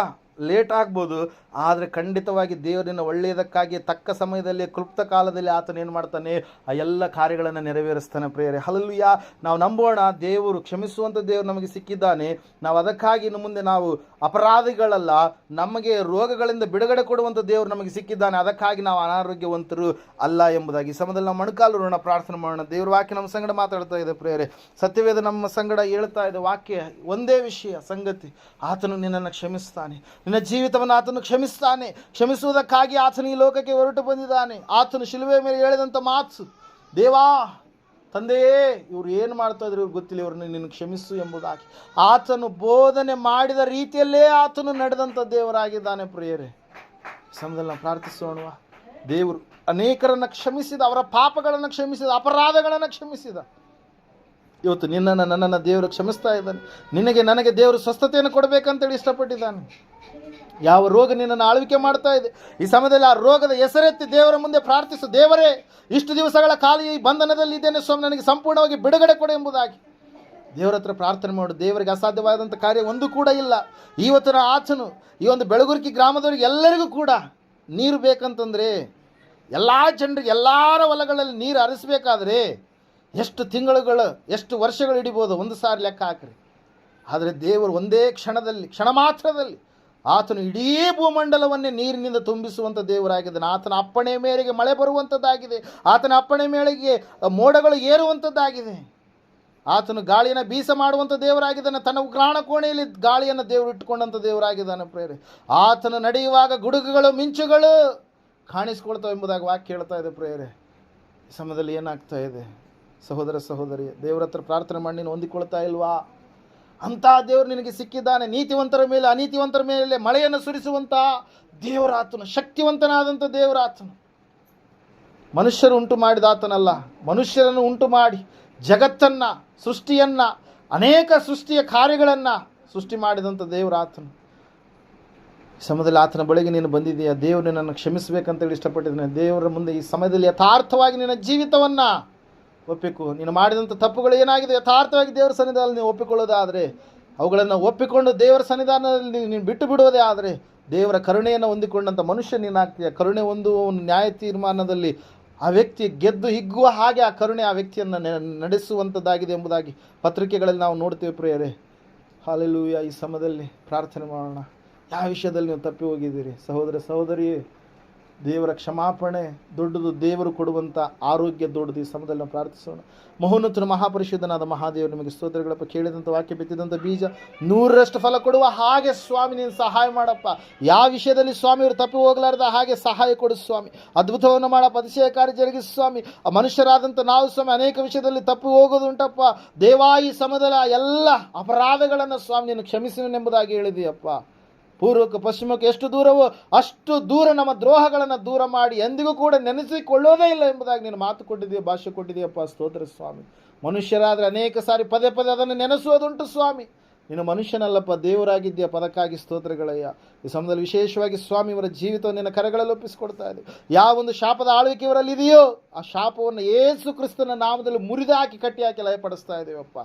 ಲೇಟ್ ಆಗ್ಬೋದು, ಆದರೆ ಖಂಡಿತವಾಗಿ ದೇವರಿನ ಒಳ್ಳೆಯದಕ್ಕಾಗಿ ತಕ್ಕ ಸಮಯದಲ್ಲಿ ಕ್ಲುಪ್ತ ಕಾಲದಲ್ಲಿ ಆತನ ಏನು ಮಾಡ್ತಾನೆ? ಆ ಎಲ್ಲ ಕಾರ್ಯಗಳನ್ನು ನೆರವೇರಿಸ್ತಾನೆ ಪ್ರಿಯರೇ. ಹಲ್ಲೆಲೂಯಾ. ನಾವು ನಂಬೋಣ, ದೇವರು ಕ್ಷಮಿಸುವಂಥ ದೇವರು ನಮಗೆ ಸಿಕ್ಕಿದ್ದಾನೆ. ನಾವು ಅದಕ್ಕಾಗಿ ಇನ್ನು ಮುಂದೆ ನಾವು ಅಪರಾಧಿಗಳಲ್ಲ, ನಮಗೆ ರೋಗಗಳಿಂದ ಬಿಡುಗಡೆ ಕೊಡುವಂಥ ದೇವರು ನಮಗೆ ಸಿಕ್ಕಿದ್ದಾನೆ. ಅದಕ್ಕಾಗಿ ನಾವು ಅನಾರೋಗ್ಯವಂತರು ಅಲ್ಲ ಎಂಬುದಾಗಿ ಈ ಸಮಯದಲ್ಲಿ ನಾವು ಮೊಣಕಾಲೂರೋಣ, ಪ್ರಾರ್ಥನೆ ಮಾಡೋಣ. ದೇವ್ರ ವಾಕ್ಯ ನಮ್ಮ ಸಂಗಡ ಮಾತಾಡ್ತಾ ಇದೆ ಪ್ರಿಯರೇ. ಸತ್ಯವೇದ ನಮ್ಮ ಸಂಗಡ ಹೇಳ್ತಾ ಇದೆ. ವಾಕ್ಯ ಒಂದೇ ವಿಷಯ, ಸಂಗತಿ, ಆತನು ನಿನ್ನನ್ನು ಕ್ಷಮಿಸ್ತಾನೆ, ನಿನ್ನ ಜೀವಿತವನ್ನು ಆತನು ಕ್ಷಮಿಸ್ತಾನೆ. ಕ್ಷಮಿಸುವುದಕ್ಕಾಗಿ ಆತನು ಈ ಲೋಕಕ್ಕೆ ಹೊರಟು ಬಂದಿದ್ದಾನೆ. ಆತನು ಶಿಲುವೆ ಮೇಲೆ ಹೇಳಿದಂಥ ಮಾತು, ದೇವಾ ತಂದೆಯೇ ಇವರು ಏನು ಮಾಡ್ತಾ ಇದ್ರು ಇವ್ರು ಗೊತ್ತಿಲ್ಲ, ಇವ್ರನ್ನ ನಿನ್ನ ಕ್ಷಮಿಸು ಎಂಬುದಾಗಿ ಆತನು ಬೋಧನೆ ಮಾಡಿದ ರೀತಿಯಲ್ಲೇ ಆತನು ನಡೆದಂಥ ದೇವರಾಗಿದ್ದಾನೆ ಪ್ರಿಯರೇ. ಸಮಯದಲ್ಲಿ ನಾವು ಪ್ರಾರ್ಥಿಸೋಣವಾ? ದೇವರು ಅನೇಕರನ್ನು ಕ್ಷಮಿಸಿದ, ಅವರ ಪಾಪಗಳನ್ನು ಕ್ಷಮಿಸಿದ, ಅಪರಾಧಗಳನ್ನು ಕ್ಷಮಿಸಿದ. ಇವತ್ತು ನಿನ್ನನ್ನು ನನ್ನನ್ನು ದೇವರು ಕ್ಷಮಿಸ್ತಾ ಇದ್ದಾನೆ. ನಿನಗೆ ನನಗೆ ದೇವರು ಸ್ವಸ್ಥತೆಯನ್ನು ಕೊಡಬೇಕಂತೇಳಿ ಇಷ್ಟಪಟ್ಟಿದ್ದಾನೆ. ಯಾವ ರೋಗ ನಿನ್ನನ್ನು ಆಳ್ವಿಕೆ ಮಾಡ್ತಾ ಇದೆ ಈ ಸಮಯದಲ್ಲಿ ಆ ರೋಗದ ಹೆಸರೆತ್ತಿ ದೇವರ ಮುಂದೆ ಪ್ರಾರ್ಥಿಸು. ದೇವರೇ, ಇಷ್ಟು ದಿವಸಗಳ ಕಾಲ ಈ ಬಂಧನದಲ್ಲಿ ಇದ್ದೇನೆ ಸ್ವಾಮಿ, ನನಗೆ ಸಂಪೂರ್ಣವಾಗಿ ಬಿಡುಗಡೆ ಕೊಡು ಎಂಬುದಾಗಿ ದೇವರ ಹತ್ರ ಪ್ರಾರ್ಥನೆ ಮಾಡು. ದೇವರಿಗೆ ಅಸಾಧ್ಯವಾದಂಥ ಕಾರ್ಯ ಒಂದು ಕೂಡ ಇಲ್ಲ. ಇವತ್ತಿನ ಆತನು ಈ ಒಂದು ಬೆಳಗುರ್ಕಿ ಗ್ರಾಮದವರಿಗೆ ಎಲ್ಲರಿಗೂ ಕೂಡ ನೀರು ಬೇಕಂತಂದರೆ, ಎಲ್ಲ ಜನರಿಗೆ ಎಲ್ಲರ ಹೊಲಗಳಲ್ಲಿ ನೀರು ಹರಿಸಬೇಕಾದ್ರೆ ಎಷ್ಟು ತಿಂಗಳುಗಳು, ಎಷ್ಟು ವರ್ಷಗಳು ಹಿಡಿಬೋದು? ಒಂದು ಸಾರಿ ಲೆಕ್ಕ ಹಾಕ್ರಿ. ಆದರೆ ದೇವರು ಒಂದೇ ಕ್ಷಣದಲ್ಲಿ, ಕ್ಷಣ ಮಾತ್ರದಲ್ಲಿ ಆತನು ಇಡೀ ಭೂಮಂಡಲವನ್ನೇ ನೀರಿನಿಂದ ತುಂಬಿಸುವಂಥ ದೇವರಾಗಿದ್ದಾನೆ. ಆತನ ಅಪ್ಪಣೆ ಮೇರೆಗೆ ಮಳೆ ಬರುವಂಥದ್ದಾಗಿದೆ. ಆತನ ಅಪ್ಪಣೆ ಮೇರೆಗೆ ಮೋಡಗಳು ಏರುವಂಥದ್ದಾಗಿದೆ. ಆತನು ಗಾಳಿಯನ್ನು ಬೀಸ ಮಾಡುವಂಥ ದೇವರಾಗಿದ್ದಾನೆ. ತನ್ನ ಉಗ್ರಾಣ ಕೋಣೆಯಲ್ಲಿ ಗಾಳಿಯನ್ನು ದೇವರು ಇಟ್ಟುಕೊಂಡಂಥ ದೇವರಾಗಿದ್ದಾನೆ ಪ್ರೇರೆ. ಆತನು ನಡೆಯುವಾಗ ಗುಡುಗುಗಳು, ಮಿಂಚುಗಳು ಕಾಣಿಸ್ಕೊಳ್ತಾವೆ ಎಂಬುದಾಗಿ ವಾಕ್ಯ ಹೇಳ್ತಾ ಇದೆ ಪ್ರೇರೆ. ಈ ಸಮಯದಲ್ಲಿ ಏನಾಗ್ತಾ ಇದೆ ಸಹೋದರ ಸಹೋದರಿ? ದೇವರ ಹತ್ರ ಪ್ರಾರ್ಥನೆ ಮಾಡಿ ನೀನು ಹೊಂದಿಕೊಳ್ತಾ ಇಲ್ವಾ? ಅಂಥ ದೇವರು ನಿನಗೆ ಸಿಕ್ಕಿದ್ದಾನೆ. ನೀತಿವಂತರ ಮೇಲೆ ಅನೀತಿವಂತರ ಮೇಲೆ ಮಳೆಯನ್ನು ಸುರಿಸುವಂಥ ದೇವರಾತನು, ಶಕ್ತಿವಂತನಾದಂಥ ದೇವರಾತನು. ಮನುಷ್ಯರು ಉಂಟು ಮಾಡಿದ ಆತನಲ್ಲ, ಮನುಷ್ಯರನ್ನು ಉಂಟು ಮಾಡಿ ಜಗತ್ತನ್ನು, ಸೃಷ್ಟಿಯನ್ನು, ಅನೇಕ ಸೃಷ್ಟಿಯ ಕಾರ್ಯಗಳನ್ನು ಸೃಷ್ಟಿ ಮಾಡಿದಂಥ ದೇವರಾತನು. ಸಮಯದಲ್ಲಿ ಆತನ ಬಳಿಗೆ ನೀನು ಬಂದಿದೆಯಾ? ದೇವರು ನಿನ್ನನ್ನು ಕ್ಷಮಿಸಬೇಕಂತೇಳಿ ಇಷ್ಟಪಟ್ಟಿದ್ದಾನೆ. ದೇವರ ಮುಂದೆ ಈ ಸಮಯದಲ್ಲಿ ಯಥಾರ್ಥವಾಗಿ ನಿನ್ನ ಜೀವಿತವನ್ನು ಒಪ್ಪಿಕೊ. ನೀನು ಮಾಡಿದಂಥ ತಪ್ಪುಗಳು ಏನಾಗಿದೆ ಯಥಾರ್ಥವಾಗಿ ದೇವರ ಸನ್ನಿಧಾನದಲ್ಲಿ ನೀವು ಒಪ್ಪಿಕೊಳ್ಳೋದಾದರೆ, ಅವುಗಳನ್ನು ಒಪ್ಪಿಕೊಂಡು ದೇವರ ಸನ್ನಿಧಾನದಲ್ಲಿ ನೀನು ಬಿಟ್ಟು ಬಿಡುವುದೇ ಆದರೆ ದೇವರ ಕರುಣೆಯನ್ನು ಹೊಂದಿಕೊಂಡಂಥ ಮನುಷ್ಯ ನೀನಾಗ್ತೀಯ. ಕರುಣೆ ಒಂದು ನ್ಯಾಯ ತೀರ್ಮಾನದಲ್ಲಿ ಆ ವ್ಯಕ್ತಿ ಗೆದ್ದು ಹಿಗ್ಗುವ ಹಾಗೆ ಆ ಕರುಣೆ ಆ ವ್ಯಕ್ತಿಯನ್ನು ನಡೆಸುವಂಥದ್ದಾಗಿದೆ ಎಂಬುದಾಗಿ ಪತ್ರಿಕೆಗಳಲ್ಲಿ ನಾವು ನೋಡ್ತೇವೆ ಪ್ರಿಯರೇ. ಹಲ್ಲೆಲೂಯಾ. ಈ ಸಮಯದಲ್ಲಿ ಪ್ರಾರ್ಥನೆ ಮಾಡೋಣ. ಯಾವ ವಿಷಯದಲ್ಲಿ ನೀವು ತಪ್ಪಿ ಹೋಗಿದ್ದೀರಿ ಸಹೋದರ ಸಹೋದರಿ? ದೇವರ ಕ್ಷಮಾಪಣೆ ದೊಡ್ಡದು, ದೇವರು ಕೊಡುವಂಥ ಆರೋಗ್ಯ ದೊಡ್ಡದು. ಈ ಸಮಯದಲ್ಲಿ ನಾವು ಪ್ರಾರ್ಥಿಸೋಣ. ಮಹೋನ್ನತನ ಮಹಾಪರಿಶುದ್ಧನಾದ ಮಹಾದೇವರು, ನಿಮಗೆ ಸ್ತೋತ್ರಗಳಪ್ಪ. ಕೇಳಿದಂಥ ವಾಕ್ಯ, ಬಿತ್ತಿದಂಥ ಬೀಜ 100ರಷ್ಟು ಫಲ ಕೊಡುವ ಹಾಗೆ ಸ್ವಾಮಿ ನೀನು ಸಹಾಯ ಮಾಡಪ್ಪ. ಯಾವ ವಿಷಯದಲ್ಲಿ ಸ್ವಾಮಿ ಅವರು ತಪ್ಪಿ ಹೋಗಲಾರ್ದ ಹಾಗೆ ಸಹಾಯ ಕೊಡು ಸ್ವಾಮಿ. ಅದ್ಭುತವನ್ನು ಮಾಡಪ್ಪ, ಅತಿಶಯಕಾರಿ ಜರುಗಿಸು ಸ್ವಾಮಿ. ಮನುಷ್ಯರಾದಂಥ ನಾವು ಸ್ವಾಮಿ ಅನೇಕ ವಿಷಯದಲ್ಲಿ ತಪ್ಪಿ ಹೋಗೋದುಂಟಪ್ಪ. ದೇವಾ, ಈ ಸಮಯದಲ್ಲಿ ಎಲ್ಲ ಅಪರಾಧಗಳನ್ನು ಸ್ವಾಮಿ ನೀನು ಕ್ಷಮಿಸುವೆನೆಂಬುದಾಗಿ ಹೇಳಿದೆಯಪ್ಪ. ಪೂರ್ವಕ್ಕೆ ಪಶ್ಚಿಮಕ್ಕೆ ಎಷ್ಟು ದೂರವೋ ಅಷ್ಟು ದೂರ ನಮ್ಮ ದ್ರೋಹಗಳನ್ನು ದೂರ ಮಾಡಿ ಎಂದಿಗೂ ಕೂಡ ನೆನೆಸಿಕೊಳ್ಳೋದೇ ಇಲ್ಲ ಎಂಬುದಾಗಿ ನೀನು ಮಾತು ಕೊಟ್ಟಿದೆಯಾ, ಭಾಷೆ ಕೊಟ್ಟಿದೆಯಪ್ಪ. ಸ್ತೋತ್ರ ಸ್ವಾಮಿ. ಮನುಷ್ಯರಾದರೆ ಅನೇಕ ಸಾರಿ ಪದೇ ಪದೇ ಅದನ್ನು ನೆನೆಸುವುದುಂಟು ಸ್ವಾಮಿ. ನೀನು ಮನುಷ್ಯನಲ್ಲಪ್ಪ, ದೇವರಾಗಿದ್ದೀಯ. ಪದಕ್ಕಾಗಿ ಸ್ತೋತ್ರಗಳಯ್ಯ. ಈ ಸಮಯದಲ್ಲಿ ವಿಶೇಷವಾಗಿ ಸ್ವಾಮಿ ಇವರ ಜೀವಿತವನ್ನು ನಿನ್ನ ಕರೆಗಳಲ್ಲಿ ಒಪ್ಪಿಸಿಕೊಡ್ತಾ ಇದೆ. ಯಾವೊಂದು ಶಾಪದ ಆಳ್ವಿಕೆ ಇವರಲ್ಲಿ ಇದೆಯೋ ಆ ಶಾಪವನ್ನು ಯೇಸು ಕ್ರಿಸ್ತನ ನಾಮದಲ್ಲಿ ಮುರಿದು ಹಾಕಿ ಕಟ್ಟಿ ಹಾಕಿ ಲಯಪಡಿಸ್ತಾ ಇದ್ದೇವಪ್ಪ.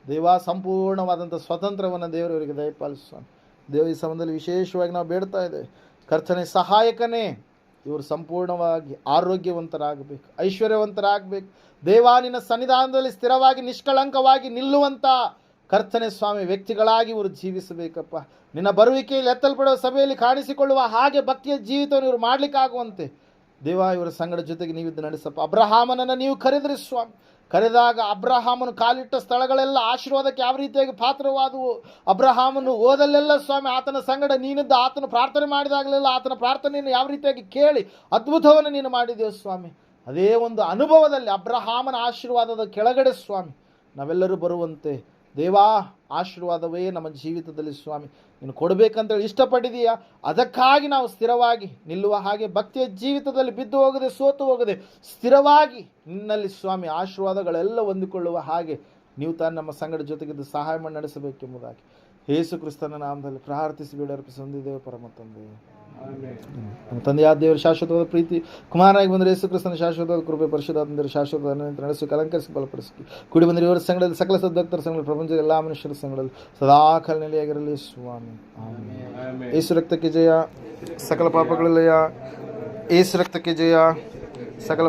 ದೇವ, ಸಂಪೂರ್ಣವಾದಂಥ ಸ್ವತಂತ್ರವನ್ನು ದೇವರವರಿಗೆ ದಯಪಾಲಿಸು ಸ್ವಾಮಿ. ದೇವ, ಈ ಸಮಯದಲ್ಲಿ ವಿಶೇಷವಾಗಿ ನಾವು ಬೇಡ್ತಾ ಇದ್ದೇವೆ. ಕರ್ತನೆ, ಸಹಾಯಕನೇ, ಇವರು ಸಂಪೂರ್ಣವಾಗಿ ಆರೋಗ್ಯವಂತರಾಗಬೇಕು, ಐಶ್ವರ್ಯವಂತರಾಗಬೇಕು. ದೇವಾ, ನಿನ್ನ ಸನ್ನಿಧಾನದಲ್ಲಿ ಸ್ಥಿರವಾಗಿ ನಿಷ್ಕಳಂಕವಾಗಿ ನಿಲ್ಲುವಂಥ ಕರ್ತನೆ ಸ್ವಾಮಿ ವ್ಯಕ್ತಿಗಳಾಗಿ ಇವರು ಜೀವಿಸಬೇಕಪ್ಪ. ನಿನ್ನ ಬರುವಿಕೆಯಲ್ಲಿ ಎತ್ತಲ್ಪಡುವ ಸಭೆಯಲ್ಲಿ ಕಾಣಿಸಿಕೊಳ್ಳುವ ಹಾಗೆ ಭಕ್ತಿಯ ಜೀವಿತವನ್ನು ಇವರು ಮಾಡಲಿಕ್ಕಾಗುವಂತೆ ದೇವಾ, ಇವರ ಸಂಗಡ ಜೊತೆಗೆ ನೀವಿದ್ದು ನಡೆಸಪ್ಪ. ಅಬ್ರಹಾಮನನ್ನು ನೀವು ಕರೆದ್ರಿ ಸ್ವಾಮಿ. ಕರೆದಾಗ ಅಬ್ರಹಾಮನು ಕಾಲಿಟ್ಟ ಸ್ಥಳಗಳೆಲ್ಲ ಆಶೀರ್ವಾದಕ್ಕೆ ಯಾವ ರೀತಿಯಾಗಿ ಪಾತ್ರವಾದವು. ಅಬ್ರಹಾಮನು ಓದಲ್ಲೆಲ್ಲ ಸ್ವಾಮಿ ಆತನ ಸಂಗಡ ನೀನಿದ್ದು ಆತನ ಪ್ರಾರ್ಥನೆ ಮಾಡಿದಾಗಲೆಲ್ಲ ಆತನ ಪ್ರಾರ್ಥನೆಯನ್ನು ಯಾವ ರೀತಿಯಾಗಿ ಕೇಳಿ ಅದ್ಭುತವನ್ನು ನೀನು ಮಾಡಿದೆವು ಸ್ವಾಮಿ. ಅದೇ ಒಂದು ಅನುಭವದಲ್ಲಿ ಅಬ್ರಹಾಮನ ಆಶೀರ್ವಾದದ ಕೆಳಗಡೆ ಸ್ವಾಮಿ ನಾವೆಲ್ಲರೂ ಬರುವಂತೆ ದೇವಾ, ಆಶೀರ್ವಾದವೇ ನಮ್ಮ ಜೀವಿತದಲ್ಲಿ ಸ್ವಾಮಿ ನೀನು ಕೊಡಬೇಕಂತೇಳಿ ಇಷ್ಟಪಟ್ಟಿದೀಯಾ. ಅದಕ್ಕಾಗಿ ನಾವು ಸ್ಥಿರವಾಗಿ ನಿಲ್ಲುವ ಹಾಗೆ ಭಕ್ತಿಯ ಜೀವಿತದಲ್ಲಿ ಬಿದ್ದು ಹೋಗದೆ ಸೋತು ಹೋಗದೆ ಸ್ಥಿರವಾಗಿ ನಿನ್ನಲ್ಲಿ ಸ್ವಾಮಿ ಆಶೀರ್ವಾದಗಳೆಲ್ಲ ಹೊಂದಿಕೊಳ್ಳುವ ಹಾಗೆ ನೀವು ತಾನು ನಮ್ಮ ಸಂಗಡ ಜೊತೆಗಿದ್ದು ಸಹಾಯ ಮಾಡಿ ನಡೆಸಬೇಕೆಂಬುದಾಗಿ ಯೇಸು ಕ್ರಿಸ್ತನ ನಾಮದಲ್ಲಿ ಪ್ರಾರ್ಥಿಸಿ ಬೇಡರ್ಪಿಸಿ ಹೊಂದಿದ್ದೇವೆ ಪರಮ ತಂದೆ. ನಮ್ಮ ತಂದೆಯಾದ ದೇವರ ಶಾಶ್ವತವಾದ ಪ್ರೀತಿ, ಕುಮಾರನಾಗಿ ಬಂದರೆ ಯೇಸು ಕ್ರಿಸ್ತನ ಶಾಶ್ವತವಾದ ಕೃಪೆ, ಪರಿಶುದ್ಧಾತ್ಮರ ಶಾಶ್ವತವಾದ ನಡೆಸಿ ಕಲಂಕರಿಸಿ ಬಲಪಡಿಸಿ ಕೂಡಿ ಬಂದರೆ ಇವರ ಸಂಗಡದಲ್ಲಿ ಸಕಲ ಸದ್ಭಕ್ತರ ಸಂಗಡ ಪ್ರಪಂಚದ ಎಲ್ಲ ಮನುಷ್ಯರ ಸಂಗಡದಲ್ಲಿ ಸದಾಕಾಲ ನೆಲೆಯಾಗಿರಲಿ ಸ್ವಾಮಿ. ಯೇಸು ರಕ್ತಕ್ಕೆ ಜಯ, ಸಕಲ ಪಾಪಗಳಲ್ಲಯ. ಯೇಸು ರಕ್ತಕ್ಕೆ ಜಯ, ಸಕಲ